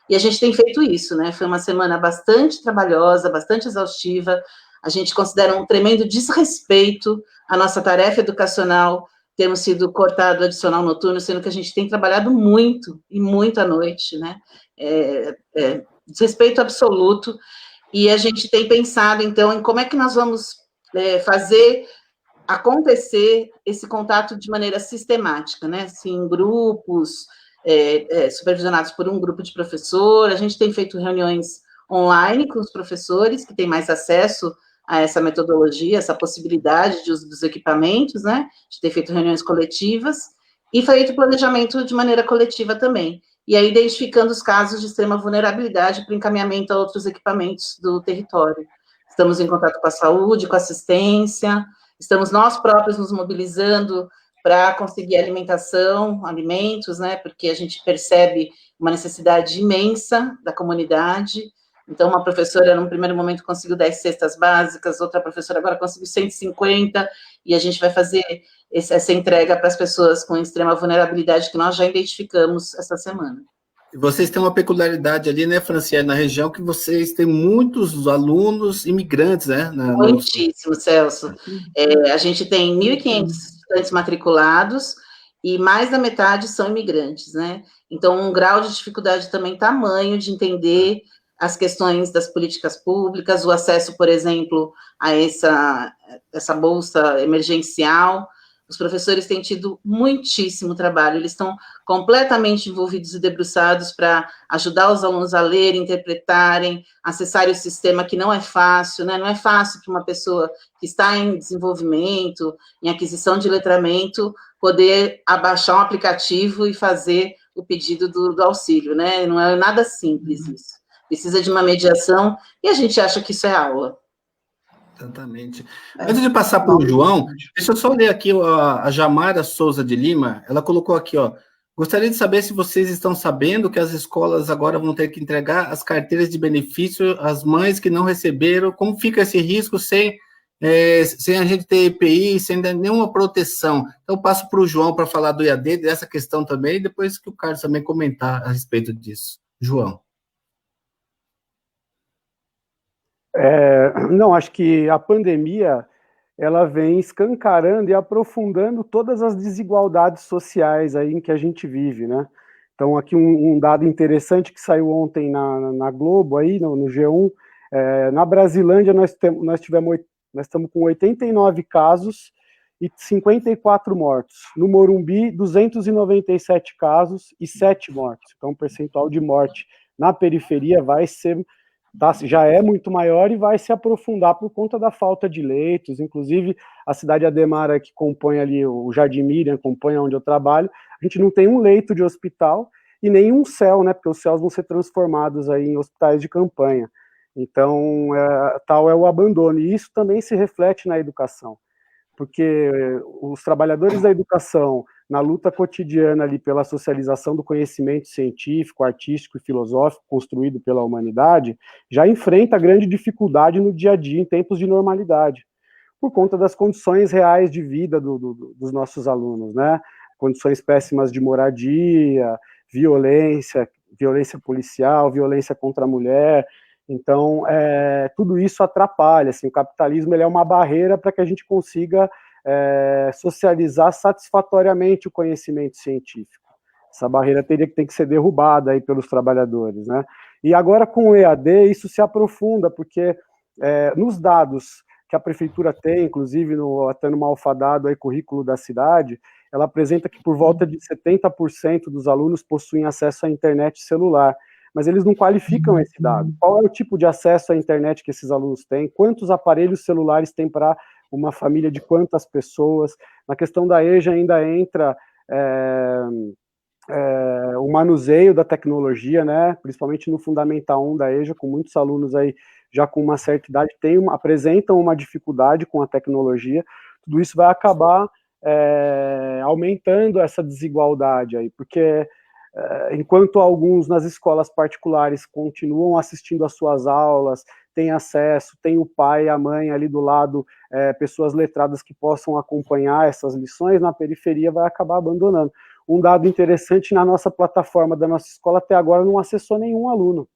E a gente tem feito isso, né? Foi uma semana bastante trabalhosa, bastante exaustiva. A gente considera um tremendo desrespeito à nossa tarefa educacional, termos sido cortado o adicional noturno, sendo que a gente tem trabalhado muito, e muito à noite, né? Desrespeito absoluto. E a gente tem pensado, então, em como é que nós vamos fazer acontecer esse contato de maneira sistemática, né? Assim, em grupos, supervisionados por um grupo de professor. A gente tem feito reuniões online com os professores, que têm mais acesso a essa metodologia, essa possibilidade de uso dos equipamentos, né? A gente tem feito reuniões coletivas e feito planejamento de maneira coletiva também. E aí, identificando os casos de extrema vulnerabilidade para encaminhamento a outros equipamentos do território. Estamos em contato com a saúde, com a assistência, estamos nós próprios nos mobilizando para conseguir alimentação, alimentos, né, porque a gente percebe uma necessidade imensa da comunidade. Então, uma professora, num primeiro momento, conseguiu 10 cestas básicas, outra professora agora conseguiu 150, e a gente vai fazer essa entrega para as pessoas com extrema vulnerabilidade que nós já identificamos essa semana. Vocês têm uma peculiaridade ali, né, Franciele, na região, que vocês têm muitos alunos imigrantes, né? Muitíssimo, Celso. A gente tem 1.500 estudantes matriculados e mais da metade são imigrantes, né? Então, um grau de dificuldade também tamanho de entender as questões das políticas públicas, o acesso, por exemplo, a essa bolsa emergencial. Os professores têm tido muitíssimo trabalho, eles estão completamente envolvidos e debruçados para ajudar os alunos a lerem, interpretarem, acessarem o sistema, que não é fácil, né? Não é fácil para uma pessoa que está em desenvolvimento, em aquisição de letramento, poder abaixar um aplicativo e fazer o pedido do auxílio, né? Não é nada simples isso. Precisa de uma mediação, e a gente acha que isso é aula. Exatamente. Antes de passar para o João, deixa eu só ler aqui a Jamara Souza de Lima, ela colocou aqui, ó, gostaria de saber se vocês estão sabendo que as escolas agora vão ter que entregar as carteiras de benefício às mães que não receberam, como fica esse risco sem a gente ter EPI, sem nenhuma proteção. Então, eu passo para o João para falar do EAD, dessa questão também, e depois que o Carlos também comentar a respeito disso. João. Não, acho que a pandemia ela vem escancarando e aprofundando todas as desigualdades sociais aí em que a gente vive, né? Então, aqui um dado interessante que saiu ontem na Globo, aí, no G1, na Brasilândia nós estamos com 89 casos e 54 mortos. No Morumbi, 297 casos e 7 mortos. Então, o percentual de morte na periferia vai ser... já é muito maior e vai se aprofundar por conta da falta de leitos. Inclusive, a cidade Ademara, que compõe ali o Jardim Miriam, compõe onde eu trabalho, a gente não tem um leito de hospital e nem um CEL, né, porque os CELs vão ser transformados aí em hospitais de campanha. Então, tal é o abandono. E isso também se reflete na educação, porque os trabalhadores da educação, na luta cotidiana ali pela socialização do conhecimento científico, artístico e filosófico construído pela humanidade, já enfrenta grande dificuldade no dia a dia, em tempos de normalidade, por conta das condições reais de vida dos nossos alunos, né? Condições péssimas de moradia, violência policial, violência contra a mulher. Então, tudo isso atrapalha. Assim, o capitalismo ele é uma barreira para que a gente consiga socializar satisfatoriamente o conhecimento científico. Essa barreira tem que ser derrubada aí pelos trabalhadores, né? E agora com o EAD isso se aprofunda, porque nos dados que a prefeitura tem, inclusive até no malfadado aí, currículo da cidade, ela apresenta que por volta de 70% dos alunos possuem acesso à internet celular, mas eles não qualificam esse dado. Qual é o tipo de acesso à internet que esses alunos têm? Quantos aparelhos celulares tem para uma família de quantas pessoas? Na questão da EJA ainda entra o manuseio da tecnologia, né? Principalmente no Fundamental 1 da EJA, com muitos alunos aí já com uma certa idade apresentam uma dificuldade com a tecnologia. Tudo isso vai acabar aumentando essa desigualdade aí, porque enquanto alguns nas escolas particulares continuam assistindo às suas aulas, têm acesso, tem o pai e a mãe ali do lado, pessoas letradas que possam acompanhar essas lições, na periferia vai acabar abandonando. Um dado interessante, na nossa plataforma da nossa escola, até agora não acessou nenhum aluno,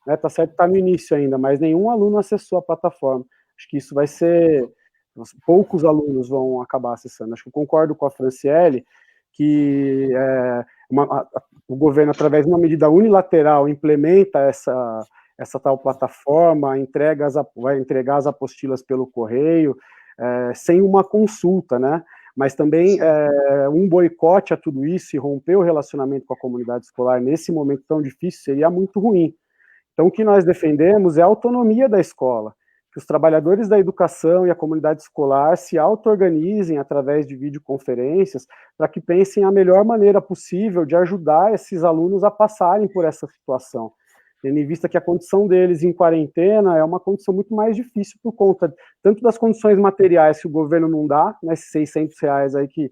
né? Tá certo, tá no início ainda, mas nenhum aluno acessou a plataforma. Acho que isso vai ser... poucos alunos vão acabar acessando. Acho que eu concordo com a Franciele, que o governo, através de uma medida unilateral, implementa essa tal plataforma, vai entregar as apostilas pelo correio, sem uma consulta, né? Mas também um boicote a tudo isso e romper o relacionamento com a comunidade escolar nesse momento tão difícil seria muito ruim. Então, o que nós defendemos é a autonomia da escola, que os trabalhadores da educação e a comunidade escolar se auto-organizem através de videoconferências para que pensem a melhor maneira possível de ajudar esses alunos a passarem por essa situação, tendo em vista que a condição deles em quarentena é uma condição muito mais difícil por conta tanto das condições materiais que o governo não dá, né, esses R$600 aí que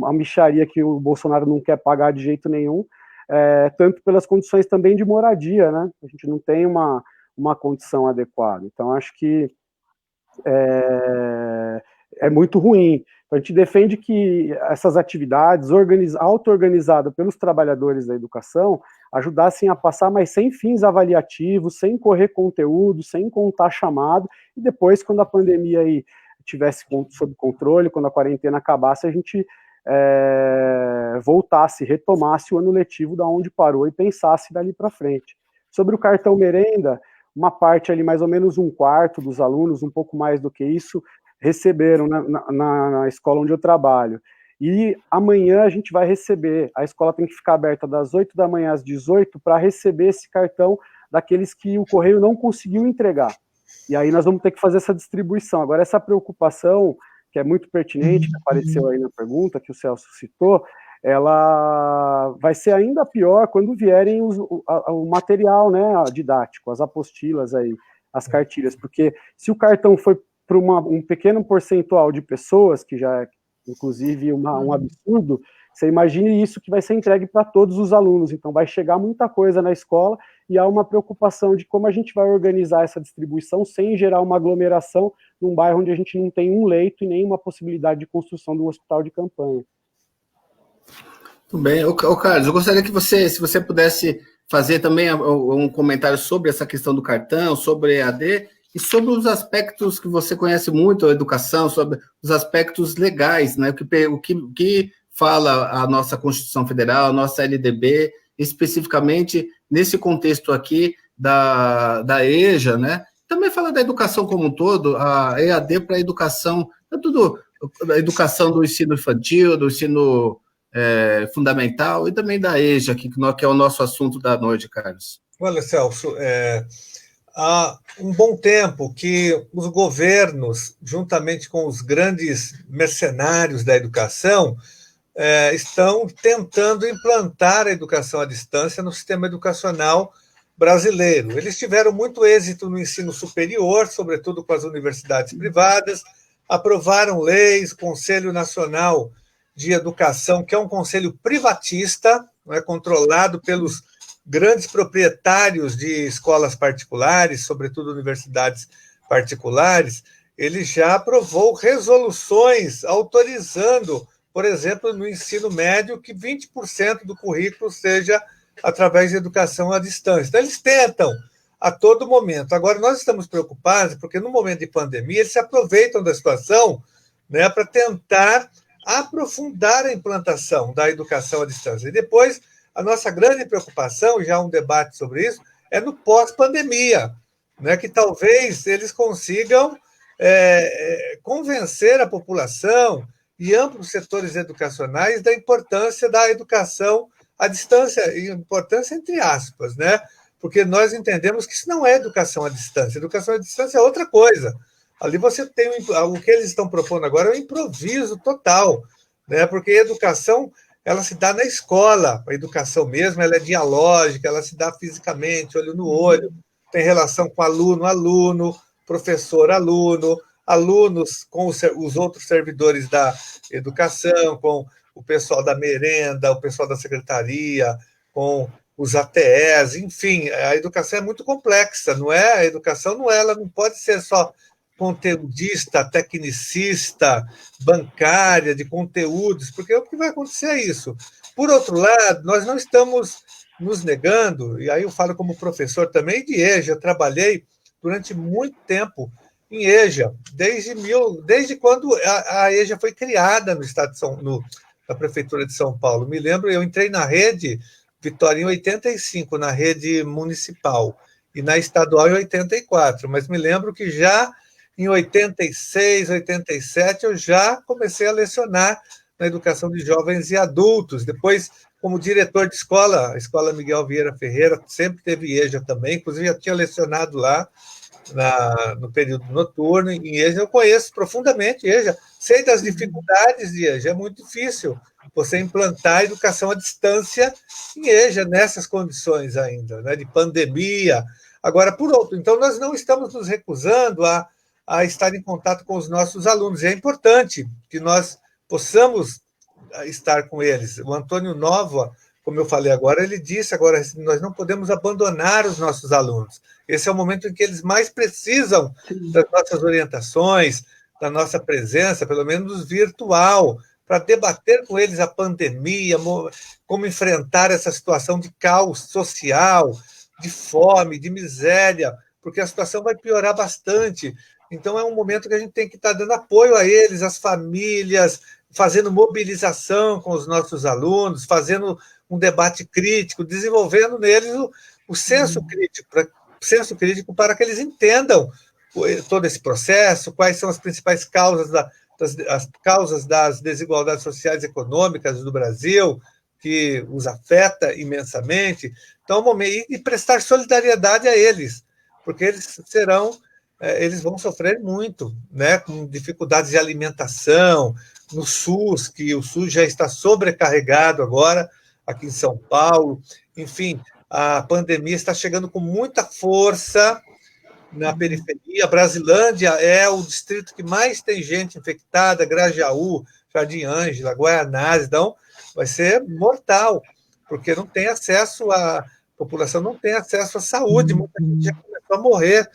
a mixaria que o Bolsonaro não quer pagar de jeito nenhum, tanto pelas condições também de moradia, né? A gente não tem uma condição adequada. Então, acho que é muito ruim. Então, a gente defende que essas atividades auto-organizadas pelos trabalhadores da educação, ajudassem a passar, mas sem fins avaliativos, sem correr conteúdo, sem contar chamado, e depois, quando a pandemia aí tivesse sob controle, quando a quarentena acabasse, a gente voltasse, retomasse o ano letivo da onde parou e pensasse dali para frente. Sobre o cartão merenda, uma parte ali, mais ou menos um quarto dos alunos, um pouco mais do que isso, receberam na escola onde eu trabalho. E amanhã a gente vai receber, a escola tem que ficar aberta das 8 da manhã às 18 para receber esse cartão daqueles que o correio não conseguiu entregar. E aí nós vamos ter que fazer essa distribuição. Agora, essa preocupação, que é muito pertinente, que apareceu aí na pergunta, que o Celso citou, ela vai ser ainda pior quando vierem o material, né, didático, as apostilas aí, as cartilhas, porque se o cartão foi para um pequeno percentual de pessoas, que já é, inclusive, um absurdo, você imagine isso que vai ser entregue para todos os alunos, então vai chegar muita coisa na escola e há uma preocupação de como a gente vai organizar essa distribuição sem gerar uma aglomeração num bairro onde a gente não tem um leito e nenhuma possibilidade de construção de um hospital de campanha. Tudo bem. Carlos, eu gostaria que você, se você pudesse fazer também um comentário sobre essa questão do cartão, sobre EAD e sobre os aspectos que você conhece muito, a educação, sobre os aspectos legais, né? O que fala a nossa Constituição Federal, a nossa LDB, especificamente nesse contexto aqui da EJA, né? Também fala da educação como um todo, a EAD para a educação, tudo, a educação do ensino infantil, do ensino fundamental e também da EJA, que é o nosso assunto da noite, Carlos. Olha, Celso, há um bom tempo que os governos, juntamente com os grandes mercenários da educação, estão tentando implantar a educação à distância no sistema educacional brasileiro. Eles tiveram muito êxito no ensino superior, sobretudo com as universidades privadas, aprovaram leis, o Conselho Nacional de Educação, que é um conselho privatista, controlado pelos grandes proprietários de escolas particulares, sobretudo universidades particulares. Ele já aprovou resoluções autorizando, por exemplo, no ensino médio, que 20% do currículo seja através de educação à distância. Então, eles tentam a todo momento. Agora, nós estamos preocupados porque, no momento de pandemia, eles se aproveitam da situação, né, para tentar aprofundar a implantação da educação à distância. E depois, a nossa grande preocupação, já há um debate sobre isso, é no pós-pandemia, né, que talvez eles consigam convencer a população e amplos setores educacionais da importância da educação à distância, importância entre aspas, né? Porque nós entendemos que isso não é educação à distância. Educação à distância é outra coisa. Ali você tem o que eles estão propondo agora é um improviso total, né? Porque a educação ela se dá na escola, a educação mesmo ela é dialógica, ela se dá fisicamente, olho no olho, tem relação com aluno, professor-aluno, alunos com os outros servidores da educação, com o pessoal da merenda, o pessoal da secretaria, com os ATEs, enfim, a educação é muito complexa, não é? A educação ela não pode ser só conteudista, tecnicista, bancária, de conteúdos, porque o que vai acontecer é isso. Por outro lado, nós não estamos nos negando, e aí eu falo como professor também de EJA, trabalhei durante muito tempo em EJA, desde quando a EJA foi criada no estado de na prefeitura de São Paulo. Me lembro, eu entrei na rede Vitória em 85, na rede municipal, e na estadual em 84, mas me lembro que já em 86, 87, eu já comecei a lecionar na educação de jovens e adultos. Depois, como diretor de escola, a Escola Miguel Vieira Ferreira, sempre teve EJA também, inclusive já tinha lecionado lá no período noturno. Em EJA eu conheço profundamente EJA, sei das dificuldades de EJA, é muito difícil você implantar a educação à distância em EJA, nessas condições ainda, né, de pandemia. Agora, por outro, então nós não estamos nos recusando a estar em contato com os nossos alunos. É importante que nós possamos estar com eles. O Antônio Nova, como eu falei agora, ele disse agora, nós não podemos abandonar os nossos alunos. Esse é o momento em que eles mais precisam das nossas orientações, da nossa presença, pelo menos virtual, para debater com eles a pandemia, como enfrentar essa situação de caos social, de fome, de miséria, porque a situação vai piorar bastante. Então, é um momento que a gente tem que estar dando apoio a eles, às famílias, fazendo mobilização com os nossos alunos, fazendo um debate crítico, desenvolvendo neles o senso crítico para que eles entendam todo esse processo, quais são as principais causas das desigualdades sociais e econômicas do Brasil, que os afeta imensamente. Então, e prestar solidariedade a eles, porque eles vão sofrer muito, né, com dificuldades de alimentação, no SUS, que o SUS já está sobrecarregado agora, aqui em São Paulo. Enfim, a pandemia está chegando com muita força na periferia. Brasilândia é o distrito que mais tem gente infectada, Grajaú, Jardim Ângela, Guaianazes, então vai ser mortal, porque não tem acesso a população não tem acesso à saúde, muita gente já começou a morrer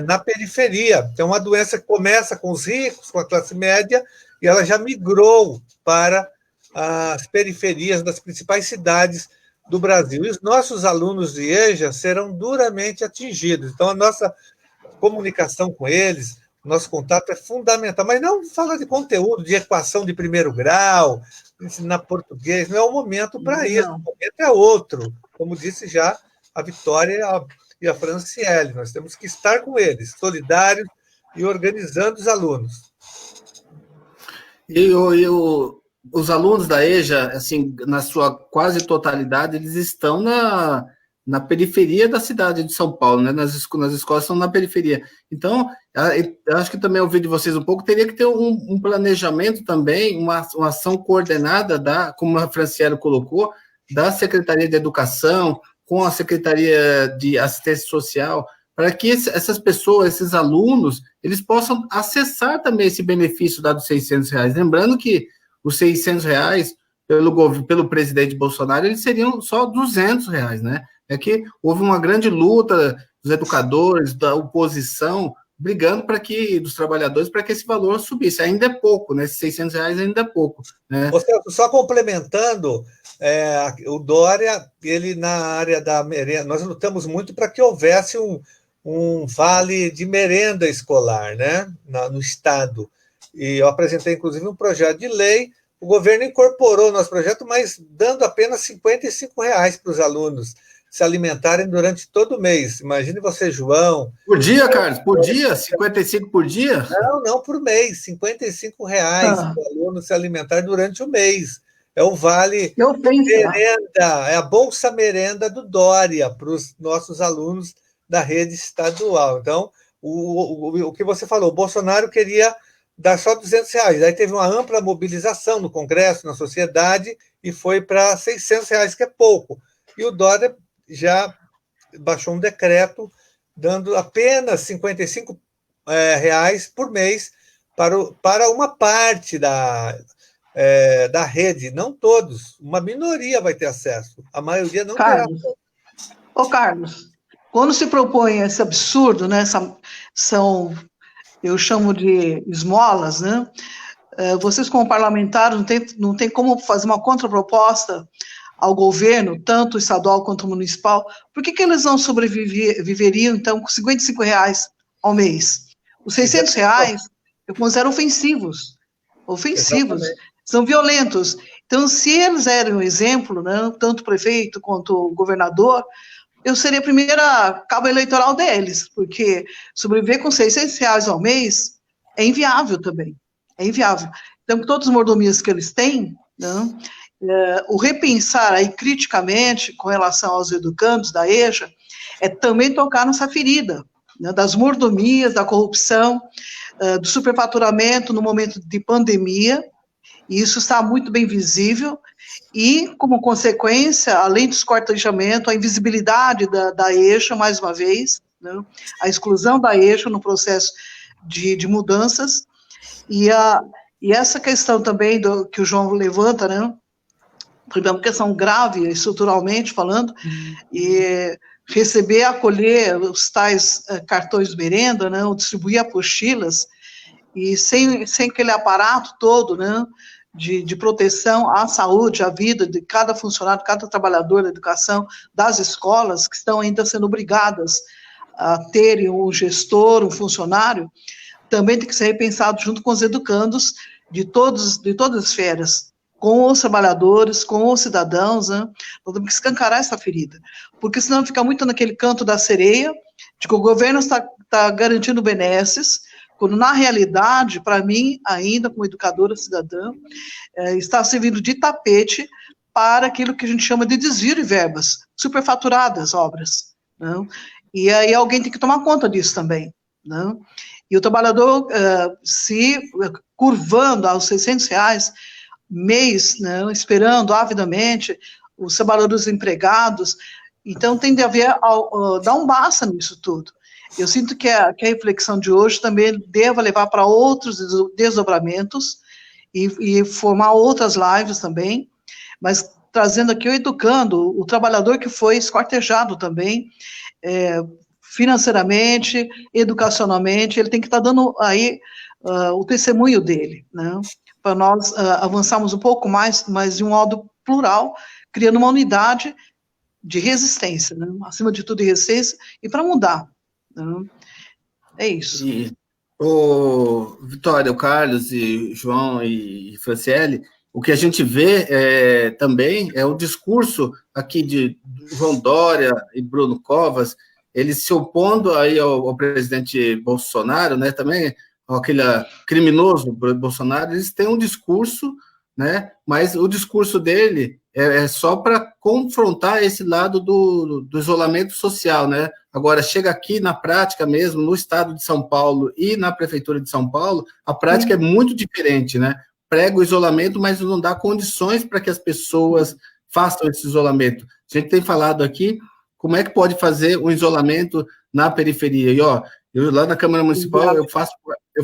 na periferia. Então, uma doença que começa com os ricos, com a classe média, e ela já migrou para as periferias das principais cidades do Brasil. E os nossos alunos de EJA serão duramente atingidos. Então, a nossa comunicação com eles, o nosso contato é fundamental, mas não fala de conteúdo, de equação de primeiro grau, ensinar português, não é o momento para isso, o momento é outro. Como disse já a Vitória e a Franciele, nós temos que estar com eles, solidários e organizando os alunos. Os alunos da EJA, assim, na sua quase totalidade, eles estão na periferia da cidade de São Paulo, né? Nas escolas estão na periferia. Então, eu acho que também ouvi de vocês um pouco, teria que ter um planejamento também, uma ação coordenada, como a Franciele colocou, da Secretaria de Educação, com a Secretaria de Assistência Social, para que essas pessoas, esses alunos, eles possam acessar também esse benefício dado de R$600. Lembrando que os R$600, pelo presidente Bolsonaro, eles seriam só R$200, né? É que houve uma grande luta dos educadores, da oposição, brigando dos trabalhadores, para que esse valor subisse. Ainda é pouco, né? Esses R$600 ainda é pouco, né? Só complementando, o Dória, ele na área da merenda, nós lutamos muito para que houvesse um vale de merenda escolar, né? No Estado. E eu apresentei, inclusive, um projeto de lei. O governo incorporou o nosso projeto, mas dando apenas R$55 para os alunos se alimentarem durante todo o mês. Imagine você, João. Por dia, Carlos? Por dia? 55 por dia? Não, por mês. R$55 para o aluno se alimentar durante o mês. É o vale merenda, é a Bolsa Merenda do Dória para os nossos alunos da rede estadual. Então, o que você falou, o Bolsonaro queria dar só R$200. Aí teve uma ampla mobilização no Congresso, na sociedade, e foi para R$600, que é pouco. E o Dória já baixou um decreto dando apenas R$55 por mês para uma parte da rede, não todos. Uma minoria vai ter acesso, a maioria não terá. Carlos, quando se propõe esse absurdo, né, eu chamo de esmolas, né? Vocês, como parlamentares, não tem como fazer uma contraproposta ao governo, tanto estadual quanto municipal. Por que eles não sobreviveriam, então, com R$55 ao mês? Os R$600 eu considero ofensivos. Exatamente. São violentos. Então, se eles eram um exemplo, né, tanto o prefeito quanto o governador, eu seria a primeira cabo eleitoral deles, porque sobreviver com R$600 ao mês é inviável também. É inviável. Então, com todas as mordomias que eles têm, né, o repensar aí criticamente com relação aos educandos da EJA é também tocar nessa ferida, né, das mordomias, da corrupção, do superfaturamento no momento de pandemia, e isso está muito bem visível, e, como consequência, além do esquartejamento, a invisibilidade da EJA, mais uma vez, né, a exclusão da EJA no processo de mudanças, e essa questão também que o João levanta, né, porque é uma questão grave, estruturalmente falando, e receber, acolher os tais cartões de merenda, né, ou distribuir apostilas, e sem aquele aparato todo, né, de proteção à saúde, à vida de cada funcionário, cada trabalhador da educação, das escolas, que estão ainda sendo obrigadas a terem um gestor, um funcionário, também tem que ser repensado junto com os educandos de todas as esferas, com os trabalhadores, com os cidadãos, né? Nós temos que escancarar essa ferida, porque senão fica muito naquele canto da sereia, de que o governo está garantindo benesses, quando na realidade, para mim, ainda como educadora cidadã, está servindo de tapete para aquilo que a gente chama de desvio de verbas, superfaturadas obras, né? E aí alguém tem que tomar conta disso também, né? E o trabalhador se curvando aos R$600 mês, né, esperando avidamente, os trabalhadores empregados, então tem de haver, dar um basta nisso tudo. Eu sinto que a reflexão de hoje também deva levar para outros desdobramentos e formar outras lives também, mas trazendo aqui o educando, o trabalhador que foi esquartejado também, financeiramente, educacionalmente, ele tem que estar dando aí o testemunho dele, né? Para nós avançarmos um pouco mais, mas de um modo plural, criando uma unidade de resistência, né? Acima de tudo de resistência, e para mudar. Né? É isso. Vitória, o Carlos, e João e Franciele, o que a gente vê também é o discurso aqui de João Dória e Bruno Covas, eles se opondo aí ao presidente Bolsonaro, né, também, aquele criminoso Bolsonaro, eles têm um discurso, né, mas o discurso dele é só para confrontar esse lado do isolamento social, né? Agora, chega aqui na prática mesmo, no estado de São Paulo e na prefeitura de São Paulo, a prática é muito diferente, né? Prega o isolamento, mas não dá condições para que as pessoas façam esse isolamento. A gente tem falado aqui como é que pode fazer um isolamento na periferia. E, eu lá na Câmara Municipal, eu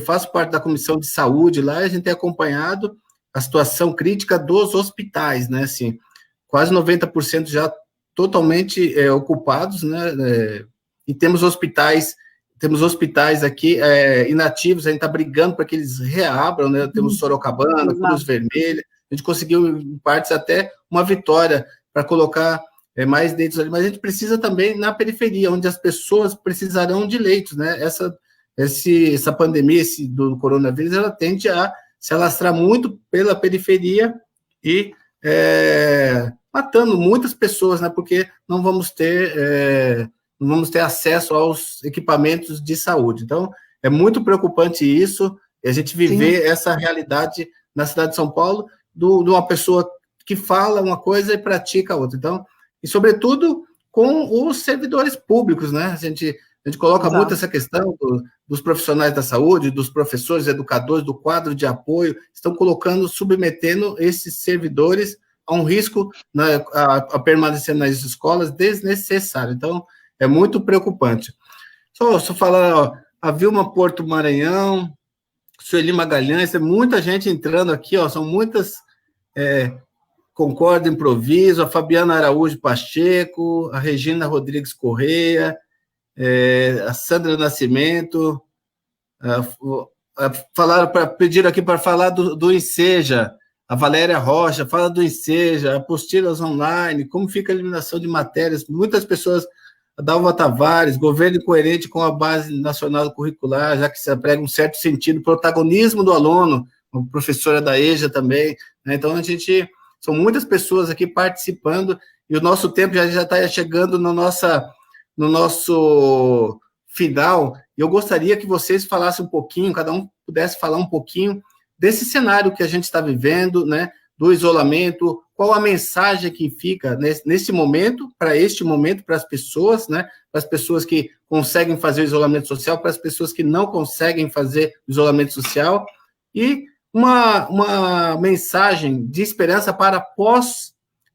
faço parte da Comissão de Saúde lá, e a gente tem acompanhado a situação crítica dos hospitais, né, assim, quase 90% já totalmente ocupados, né, e temos hospitais aqui inativos, a gente está brigando para que eles reabram, né, temos Sorocabana, Cruz Vermelha, a gente conseguiu, em partes, até uma vitória para colocar mais leitos ali, mas a gente precisa também na periferia, onde as pessoas precisarão de leitos, né, essa pandemia do coronavírus, ela tende a se alastrar muito pela periferia e matando muitas pessoas, né? Porque não vamos ter acesso aos equipamentos de saúde. Então, é muito preocupante isso, a gente viver essa realidade na cidade de São Paulo, de uma pessoa que fala uma coisa e pratica outra. Então, e sobretudo com os servidores públicos, né? A gente coloca muito essa questão dos profissionais da saúde, dos professores, educadores, do quadro de apoio, estão submetendo esses servidores a um risco, né, a permanecer nas escolas desnecessário. Então, é muito preocupante. Só falar, a Vilma Porto Maranhão, Sueli Magalhães, tem muita gente entrando aqui, são muitas... Concordo Improviso, a Fabiana Araújo Pacheco, a Regina Rodrigues Correia, a Sandra Nascimento, pediram aqui para falar do Enseja, a Valéria Rocha, fala do Enseja, apostilas online, como fica a eliminação de matérias, muitas pessoas, a Dalva Tavares, governo incoerente com a base nacional curricular, já que se prega um certo sentido, protagonismo do aluno, a professora da EJA também, né? Então são muitas pessoas aqui participando, e o nosso tempo já está chegando no nosso final. Eu gostaria que vocês falassem um pouquinho, cada um pudesse falar um pouquinho desse cenário que a gente está vivendo, né, do isolamento, qual a mensagem que fica nesse momento, para as pessoas, né, para as pessoas que conseguem fazer o isolamento social, para as pessoas que não conseguem fazer o isolamento social, e uma mensagem de esperança para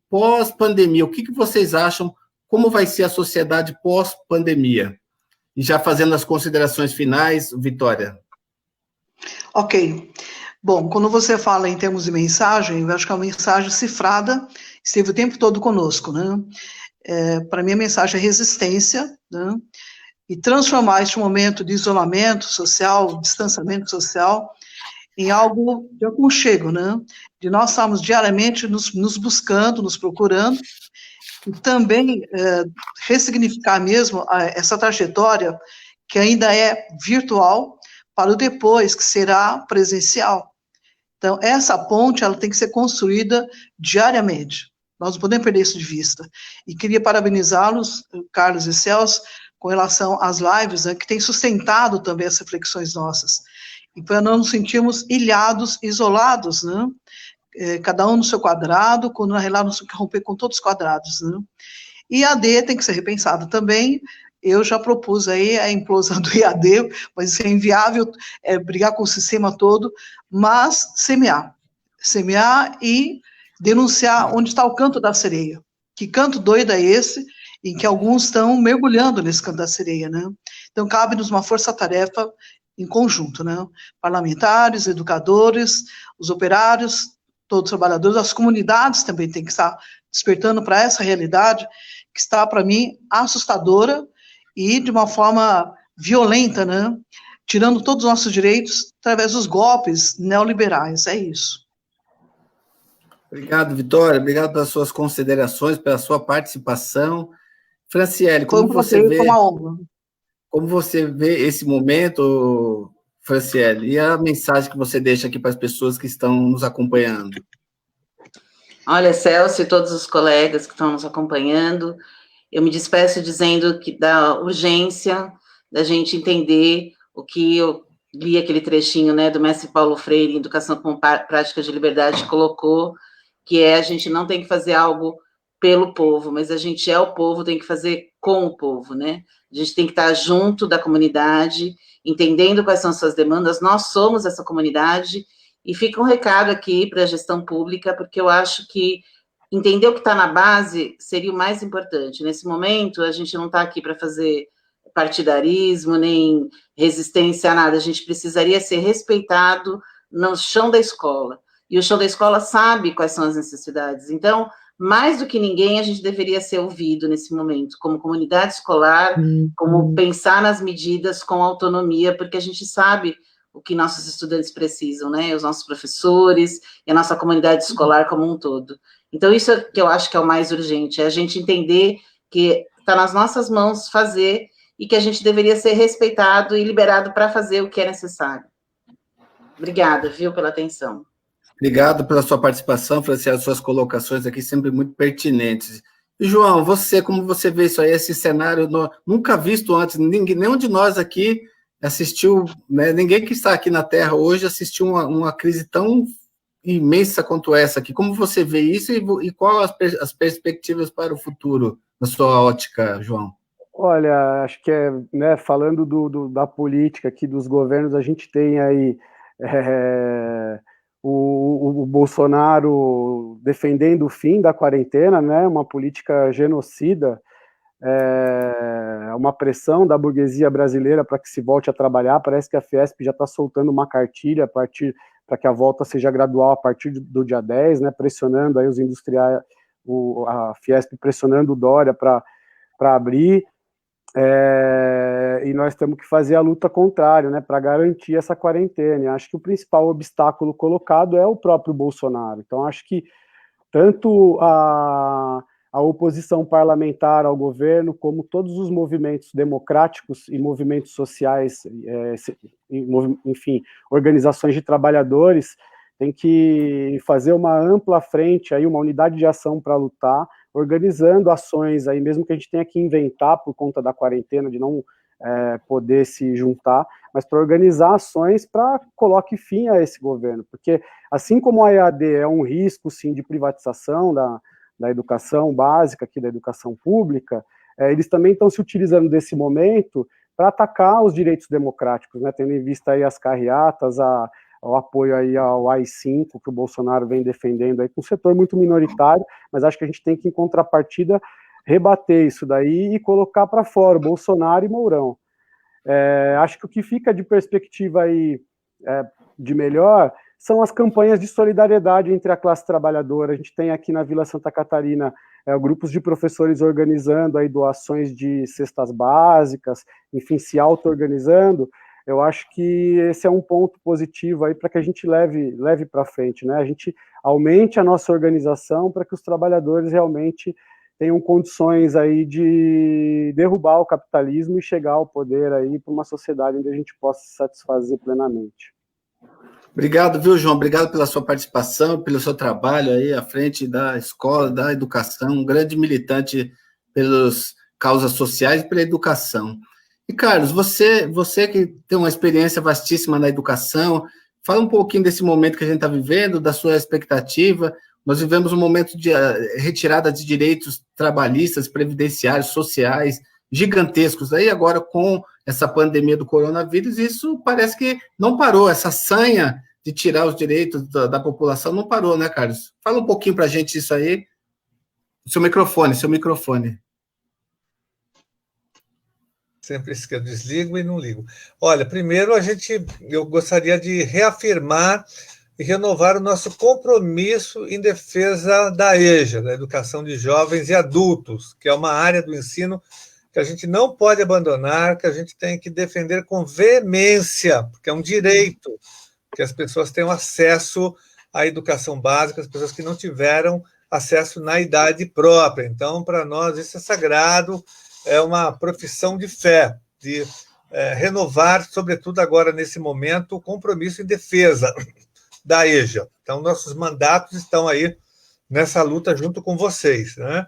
pós-pandemia. O que vocês acham? Como vai ser a sociedade pós-pandemia? E já fazendo as considerações finais, Vitória. Ok. Bom, quando você fala em termos de mensagem, eu acho que é uma mensagem cifrada, esteve o tempo todo conosco, né? Para mim, a mensagem é resistência, né? E transformar este momento de isolamento social, distanciamento social, em algo de aconchego, né? De nós estarmos diariamente nos buscando, nos procurando, e também ressignificar mesmo essa trajetória que ainda é virtual para o depois, que será presencial. Então, essa ponte ela tem que ser construída diariamente. Nós não podemos perder isso de vista. E queria parabenizá-los, Carlos e Celso, com relação às lives, né, que têm sustentado também as reflexões nossas. E para não nos sentirmos ilhados, isolados, né? Cada um no seu quadrado, quando na realidade nós temos que romper com todos os quadrados, né? E IAD tem que ser repensado também. Eu já propus aí a implosão do IAD, mas isso é inviável, brigar com o sistema todo, mas semear e denunciar onde está o canto da sereia. Que canto doido é esse, em que alguns estão mergulhando nesse canto da sereia, né? Então, cabe-nos uma força-tarefa em conjunto, né? Parlamentares, educadores, os operários, todos os trabalhadores, as comunidades também têm que estar despertando para essa realidade que está, para mim, assustadora e de uma forma violenta, né? Tirando todos os nossos direitos através dos golpes neoliberais. É isso. Obrigado, Vitória. Obrigado pelas suas considerações, pela sua participação. Franciele, como você vê esse momento, Franciele, e a mensagem que você deixa aqui para as pessoas que estão nos acompanhando? Olha, Celso e todos os colegas que estão nos acompanhando, eu me despeço dizendo que da urgência da gente entender o que eu li aquele trechinho, né, do mestre Paulo Freire, Educação como Prática de Liberdade, colocou, que a gente não tem que fazer algo pelo povo, mas a gente é o povo, tem que fazer com o povo, né? A gente tem que estar junto da comunidade, entendendo quais são as suas demandas, nós somos essa comunidade, e fica um recado aqui para a gestão pública, porque eu acho que entender o que está na base seria o mais importante. Nesse momento, a gente não está aqui para fazer partidarismo, nem resistência a nada, a gente precisaria ser respeitado no chão da escola, e o chão da escola sabe quais são as necessidades. Então, mais do que ninguém, a gente deveria ser ouvido nesse momento, como comunidade escolar, como pensar nas medidas com autonomia, porque a gente sabe o que nossos estudantes precisam, né? Os nossos professores e a nossa comunidade escolar como um todo. Então, isso é que eu acho que é o mais urgente, é a gente entender que está nas nossas mãos fazer e que a gente deveria ser respeitado e liberado para fazer o que é necessário. Obrigada, viu, pela atenção. Obrigado pela sua participação, Franciele, suas colocações aqui sempre muito pertinentes. E, João, como você vê isso aí, esse cenário nunca visto antes, nenhum de nós aqui assistiu, né, ninguém que está aqui na Terra hoje assistiu uma crise tão imensa quanto essa aqui. Como você vê isso e quais as perspectivas para o futuro, na sua ótica, João? Olha, acho que né, falando da política aqui, dos governos, a gente tem aí o Bolsonaro defendendo o fim da quarentena, né, uma política genocida, uma pressão da burguesia brasileira para que se volte a trabalhar. Parece que a Fiesp já está soltando uma cartilha para que a volta seja gradual a partir do dia 10, né, pressionando aí os industriais, a Fiesp pressionando o Dória para abrir, e nós temos que fazer a luta contrária, né, para garantir essa quarentena. E acho que o principal obstáculo colocado é o próprio Bolsonaro. Então, acho que tanto a oposição parlamentar ao governo, como todos os movimentos democráticos e movimentos sociais, enfim, organizações de trabalhadores, tem que fazer uma ampla frente, aí, uma unidade de ação para lutar, organizando ações, aí, mesmo que a gente tenha que inventar por conta da quarentena, de não poder se juntar, mas para organizar ações para coloque fim a esse governo, porque assim como a EAD é um risco, sim, de privatização da educação básica, aqui da educação pública, eles também estão se utilizando desse momento para atacar os direitos democráticos, né, tendo em vista aí as carreatas, o apoio aí ao AI-5, que o Bolsonaro vem defendendo aí, com um setor muito minoritário, mas acho que a gente tem que, em contrapartida, rebater isso daí e colocar para fora o Bolsonaro e Mourão. Acho que o que fica de perspectiva aí de melhor são as campanhas de solidariedade entre a classe trabalhadora. A gente tem aqui na Vila Santa Catarina grupos de professores organizando aí doações de cestas básicas, enfim, se auto-organizando. eu acho que esse é um ponto positivo aí para que a gente leve para frente, né? A gente aumente a nossa organização para que os trabalhadores realmente tenham condições aí de derrubar o capitalismo e chegar ao poder aí para uma sociedade onde a gente possa se satisfazer plenamente. Obrigado, viu, João? Obrigado pela sua participação, pelo seu trabalho aí à frente da escola, da educação, um grande militante pelas causas sociais e pela educação. E, Carlos, você que tem uma experiência vastíssima na educação, fala um pouquinho desse momento que a gente está vivendo, da sua expectativa. Nós vivemos um momento de retirada de direitos trabalhistas, previdenciários, sociais, gigantescos. Aí agora, com essa pandemia do coronavírus, isso parece que não parou, essa sanha de tirar os direitos da população não parou, né, Carlos? Fala um pouquinho para a gente isso aí. Seu microfone. Sempre isso que eu desligo e não ligo. Olha, primeiro eu gostaria de reafirmar e renovar o nosso compromisso em defesa da EJA, da educação de jovens e adultos, que é uma área do ensino que a gente não pode abandonar, que a gente tem que defender com veemência, porque é um direito que as pessoas tenham acesso à educação básica, as pessoas que não tiveram acesso na idade própria. Então, para nós, isso é sagrado, é uma profissão de fé, de renovar, sobretudo agora, nesse momento, o compromisso em defesa da EJA. Então, nossos mandatos estão aí nessa luta junto com vocês, né?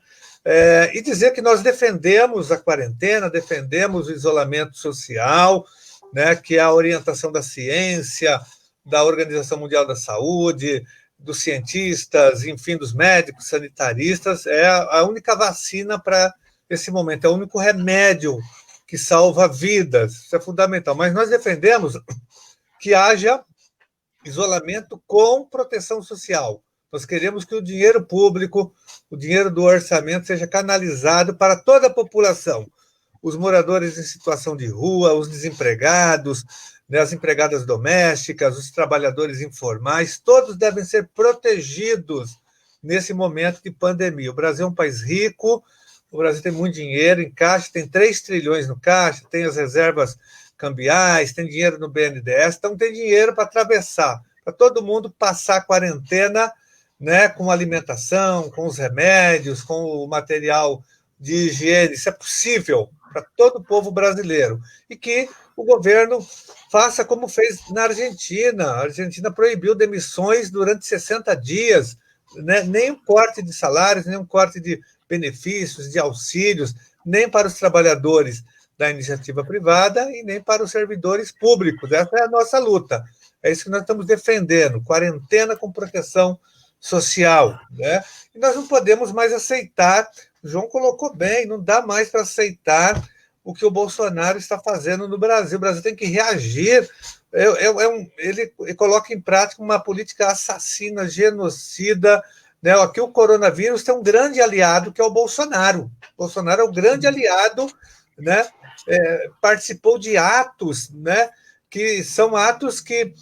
E dizer que nós defendemos a quarentena, defendemos o isolamento social, né, que é a orientação da ciência, da Organização Mundial da Saúde, dos cientistas, enfim, dos médicos, sanitaristas, é a única vacina para esse momento, é o único remédio que salva vidas, isso é fundamental. Mas nós defendemos que haja isolamento com proteção social. Nós queremos que o dinheiro público, o dinheiro do orçamento, seja canalizado para toda a população. Os moradores em situação de rua, os desempregados, né, as empregadas domésticas, os trabalhadores informais, todos devem ser protegidos nesse momento de pandemia. O Brasil é um país rico, o Brasil tem muito dinheiro em caixa, tem 3 trilhões no caixa, tem as reservas cambiais, tem dinheiro no BNDES, então tem dinheiro para atravessar, para todo mundo passar a quarentena, né, com alimentação, com os remédios, com o material de higiene. Isso é possível para todo o povo brasileiro. E que o governo faça como fez na Argentina. A Argentina proibiu demissões durante 60 dias, né? Nem um corte de salários, nem um corte de benefícios, de auxílios, nem para os trabalhadores da iniciativa privada e nem para os servidores públicos. Essa é a nossa luta. É isso que nós estamos defendendo, quarentena com proteção social, né? E nós não podemos mais aceitar, o João colocou bem, não dá mais para aceitar o que o Bolsonaro está fazendo no Brasil. O Brasil tem que reagir. Ele coloca em prática uma política assassina, genocida, né? Aqui o coronavírus tem um grande aliado, que é o Bolsonaro. O Bolsonaro é o grande aliado, né? Participou de atos, né, que são atos que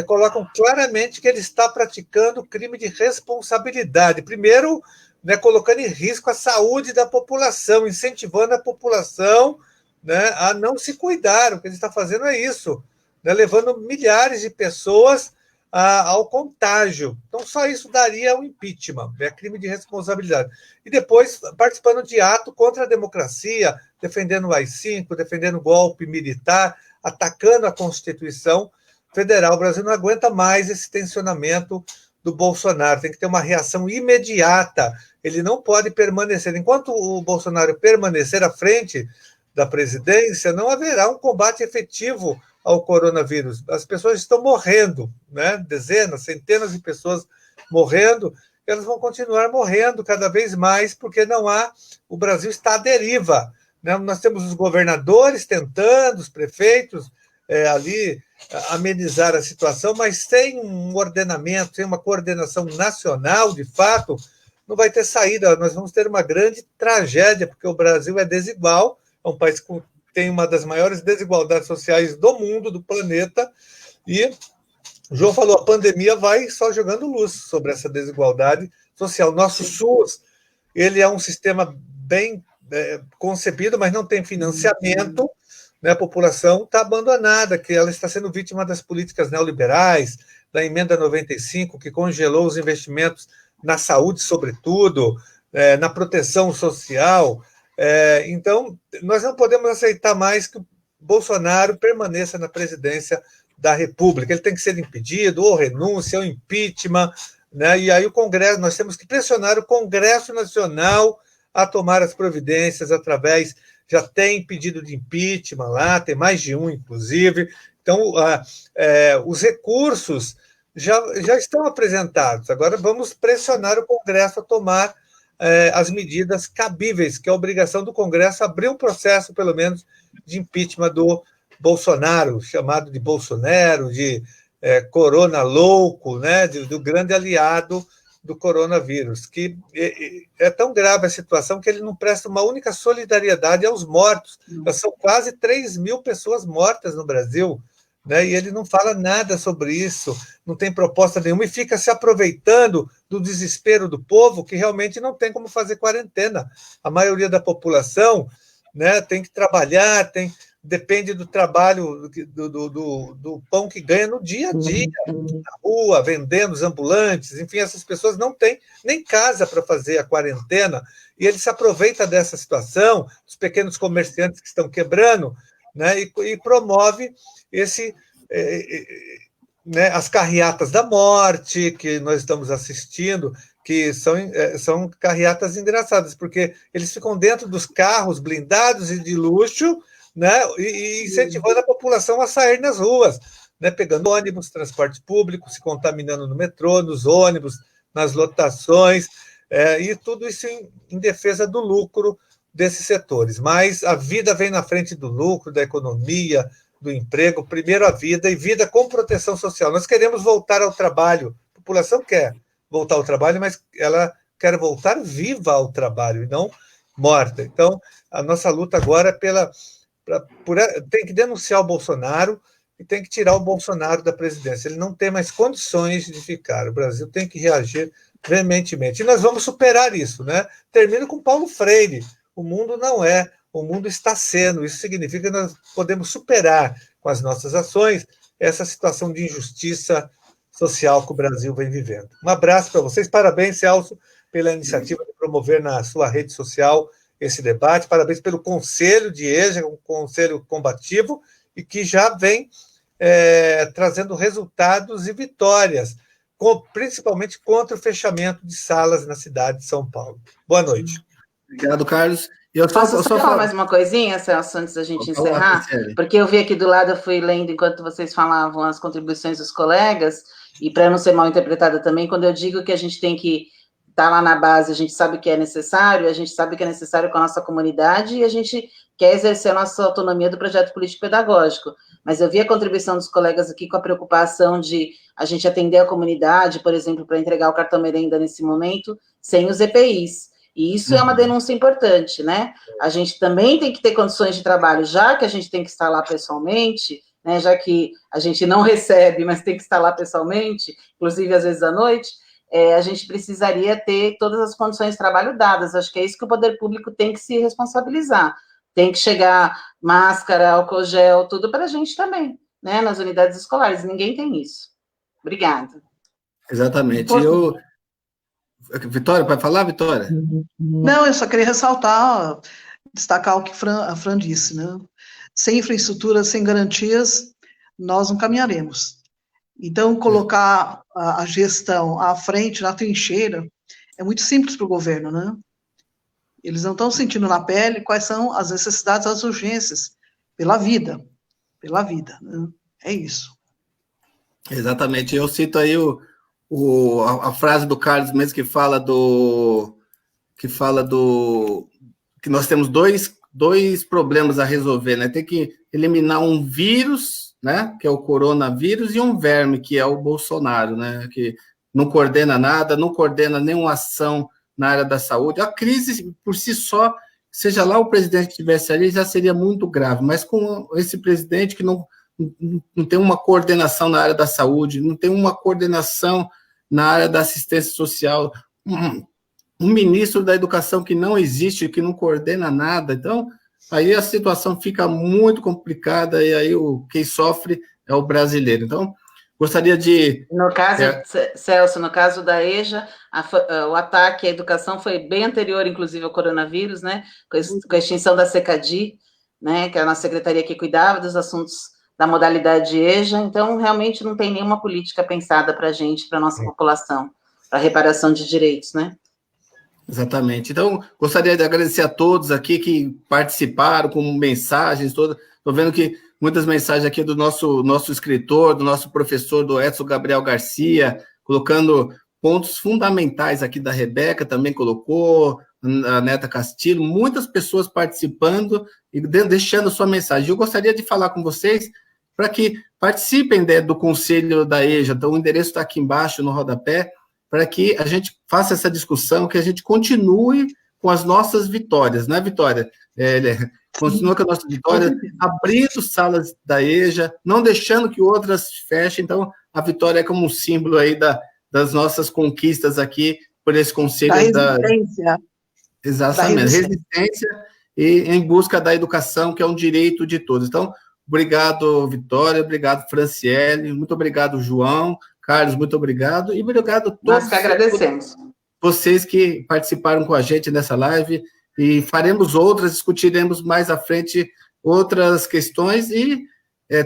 colocam claramente que ele está praticando crime de responsabilidade. Primeiro, né, colocando em risco a saúde da população, incentivando a população, né, a não se cuidar. O que ele está fazendo é isso, né, levando milhares de pessoas ao contágio. Então, só isso daria um impeachment, é crime de responsabilidade. E depois, participando de ato contra a democracia, defendendo o AI-5, defendendo o golpe militar, atacando a Constituição Federal. O Brasil não aguenta mais esse tensionamento do Bolsonaro, tem que ter uma reação imediata. Ele não pode permanecer. Enquanto o Bolsonaro permanecer à frente da presidência, não haverá um combate efetivo ao coronavírus. As pessoas estão morrendo, né? Dezenas, centenas de pessoas morrendo, elas vão continuar morrendo cada vez mais, porque não há... O Brasil está à deriva, né? Nós temos os governadores tentando, os prefeitos ali amenizar a situação, mas sem um ordenamento, sem uma coordenação nacional, de fato, não vai ter saída. Nós vamos ter uma grande tragédia, porque o Brasil é desigual, é um país que tem uma das maiores desigualdades sociais do mundo, do planeta, e o João falou, a pandemia vai só jogando luz sobre essa desigualdade social. Nosso SUS, ele é um sistema bem concebido, mas não tem financiamento, né, a população está abandonada, que ela está sendo vítima das políticas neoliberais, da emenda 95, que congelou os investimentos na saúde, sobretudo, na proteção social. Então, nós não podemos aceitar mais que o Bolsonaro permaneça na presidência da República. Ele tem que ser impedido, ou renúncia, ou impeachment, né? E aí o Congresso, nós temos que pressionar o Congresso Nacional a tomar as providências através, já tem pedido de impeachment lá, tem mais de um, inclusive. Então, os recursos já estão apresentados. Agora vamos pressionar o Congresso a tomar as medidas cabíveis, que é a obrigação do Congresso abrir um processo, pelo menos, de impeachment do Bolsonaro, chamado de Bolsonaro, de Corona louco, né, do grande aliado do coronavírus, que é tão grave a situação que ele não presta uma única solidariedade aos mortos. São quase 3 mil pessoas mortas no Brasil, né, e ele não fala nada sobre isso, não tem proposta nenhuma, e fica se aproveitando do desespero do povo, que realmente não tem como fazer quarentena. A maioria da população, né, tem que trabalhar, depende do trabalho, do pão que ganha no dia a dia, na rua, vendendo, os ambulantes, enfim, essas pessoas não têm nem casa para fazer a quarentena, e ele se aproveita dessa situação, dos pequenos comerciantes que estão quebrando, né, e promove né, as carreatas da morte, que nós estamos assistindo, que são carreatas engraçadas, porque eles ficam dentro dos carros blindados e de luxo, né, e incentivando a população a sair nas ruas, né, pegando ônibus, transporte público, se contaminando no metrô, nos ônibus, nas lotações, e tudo isso em defesa do lucro desses setores. Mas a vida vem na frente do lucro, da economia, do emprego, primeiro a vida, e vida com proteção social. Nós queremos voltar ao trabalho, a população quer voltar ao trabalho, mas ela quer voltar viva ao trabalho, e não morta. Então, a nossa luta agora tem que denunciar o Bolsonaro e tem que tirar o Bolsonaro da presidência. Ele não tem mais condições de ficar. O Brasil tem que reagir veementemente. E nós vamos superar isso, né? Termino com Paulo Freire. O mundo não é, o mundo está sendo. Isso significa que nós podemos superar com as nossas ações essa situação de injustiça social que o Brasil vem vivendo. Um abraço para vocês. Parabéns, Celso, pela iniciativa de promover na sua rede social esse debate. Parabéns pelo Conselho de EJA, um conselho combativo, e que já vem trazendo resultados e vitórias, principalmente contra o fechamento de salas na cidade de São Paulo. Boa noite. Obrigado, Carlos. Posso só falar mais uma coisinha, Celso, antes da gente encerrar? Porque eu vi aqui do lado, eu fui lendo enquanto vocês falavam as contribuições dos colegas, e para não ser mal interpretada também, quando eu digo que a gente tem que estar lá na base, a gente sabe que é necessário, a gente sabe que é necessário com a nossa comunidade, e a gente quer exercer a nossa autonomia do projeto político-pedagógico. Mas eu vi a contribuição dos colegas aqui com a preocupação de a gente atender a comunidade, por exemplo, para entregar o cartão merenda nesse momento, sem os EPIs. E isso é uma denúncia importante, né? A gente também tem que ter condições de trabalho, já que a gente tem que estar lá pessoalmente, né? Já que a gente não recebe, mas tem que estar lá pessoalmente, inclusive às vezes à noite, a gente precisaria ter todas as condições de trabalho dadas. Acho que é isso que o poder público tem que se responsabilizar. Tem que chegar máscara, álcool gel, tudo para a gente também, né? Nas unidades escolares. Ninguém tem isso. Obrigada. Exatamente. Vitória, vai falar, Vitória? Não, eu só queria ressaltar, destacar o que a Fran disse, né? Sem infraestrutura, sem garantias, nós não caminharemos. Então, colocar a gestão à frente, na trincheira, é muito simples para o governo, né? Eles não estão sentindo na pele quais são as necessidades, as urgências, pela vida, né? É isso. Exatamente. Eu cito aí a frase do Carlos mesmo, que fala que nós temos dois problemas a resolver, né? Tem que eliminar um vírus, né, que é o coronavírus, e um verme, que é o Bolsonaro, né, que não coordena nada, não coordena nenhuma ação na área da saúde. A crise, por si só, seja lá o presidente que estivesse ali, já seria muito grave, mas com esse presidente que não tem uma coordenação na área da saúde, não tem uma coordenação na área da assistência social, um ministro da educação que não existe, que não coordena nada. Então, aí a situação fica muito complicada e aí quem sofre é o brasileiro. Então, gostaria de... No caso, Celso, no caso da EJA, o ataque à educação foi bem anterior, inclusive, ao coronavírus, né? Com a extinção da SECADI, né? Que é a nossa secretaria que cuidava dos assuntos da modalidade EJA. Então, realmente não tem nenhuma política pensada para a gente, para a nossa população, para reparação de direitos, né? Exatamente. Então, gostaria de agradecer a todos aqui que participaram com mensagens todas. Estou vendo que muitas mensagens aqui do nosso escritor, do nosso professor, do Edson Gabriel Garcia, colocando pontos fundamentais aqui da Rebeca, também colocou, a Neta Castilho, muitas pessoas participando e deixando sua mensagem. Eu gostaria de falar com vocês para que participem do Conselho da EJA. Então, o endereço está aqui embaixo no rodapé, para que a gente faça essa discussão, que a gente continue com as nossas vitórias, né, Vitória? Continua com a nossa vitória, abrindo salas da EJA, não deixando que outras fechem. Então, a Vitória é como um símbolo aí das nossas conquistas aqui, por esse Conselho da resistência. Exatamente, resistência e em busca da educação, que é um direito de todos. Então, obrigado, Vitória, obrigado, Franciele, muito obrigado, João, Carlos, muito obrigado, e obrigado a todos. Nós que agradecemos. Vocês que participaram com a gente nessa live, e faremos outras, discutiremos mais à frente outras questões, e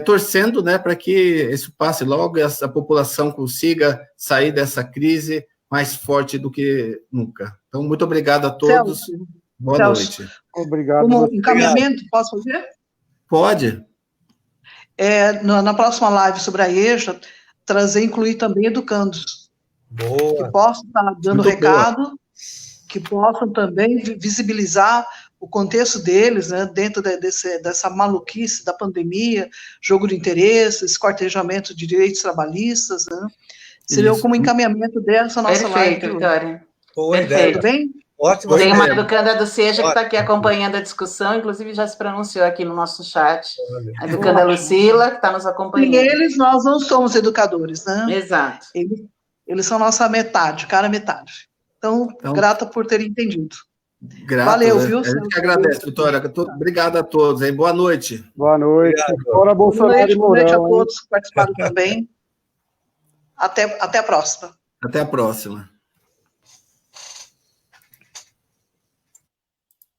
torcendo, né, para que isso passe logo e a população consiga sair dessa crise mais forte do que nunca. Então, muito obrigado a todos. Celso, Boa noite. Obrigado. Como encaminhamento, posso fazer? Pode. Na próxima live sobre a EJA, incluir também educandos. Boa. Que possam estar dando Muito recado, boa. Que possam também visibilizar o contexto deles, né, dentro dessa maluquice da pandemia, jogo de interesses, cortejamento de direitos trabalhistas, né? Seria como encaminhamento dessa nossa live. Perfeito, Vitória. Boa Perfeito. ideia. Tudo bem? Ótimo. Tem uma educanda do SEJA que está aqui acompanhando a discussão, inclusive já se pronunciou aqui no nosso chat. A educanda Lucila, que está nos acompanhando. Sem eles, nós não somos educadores, né? Exato. Eles são nossa metade, cara metade. Então, grata por terem entendido. Grato, valeu, viu? A gente que agradece, Vitória. Obrigado a todos, hein? Boa noite. Boa noite. Fora Bolsonaro e Mourão. Boa noite a todos que participaram também. Até a próxima. Até a próxima.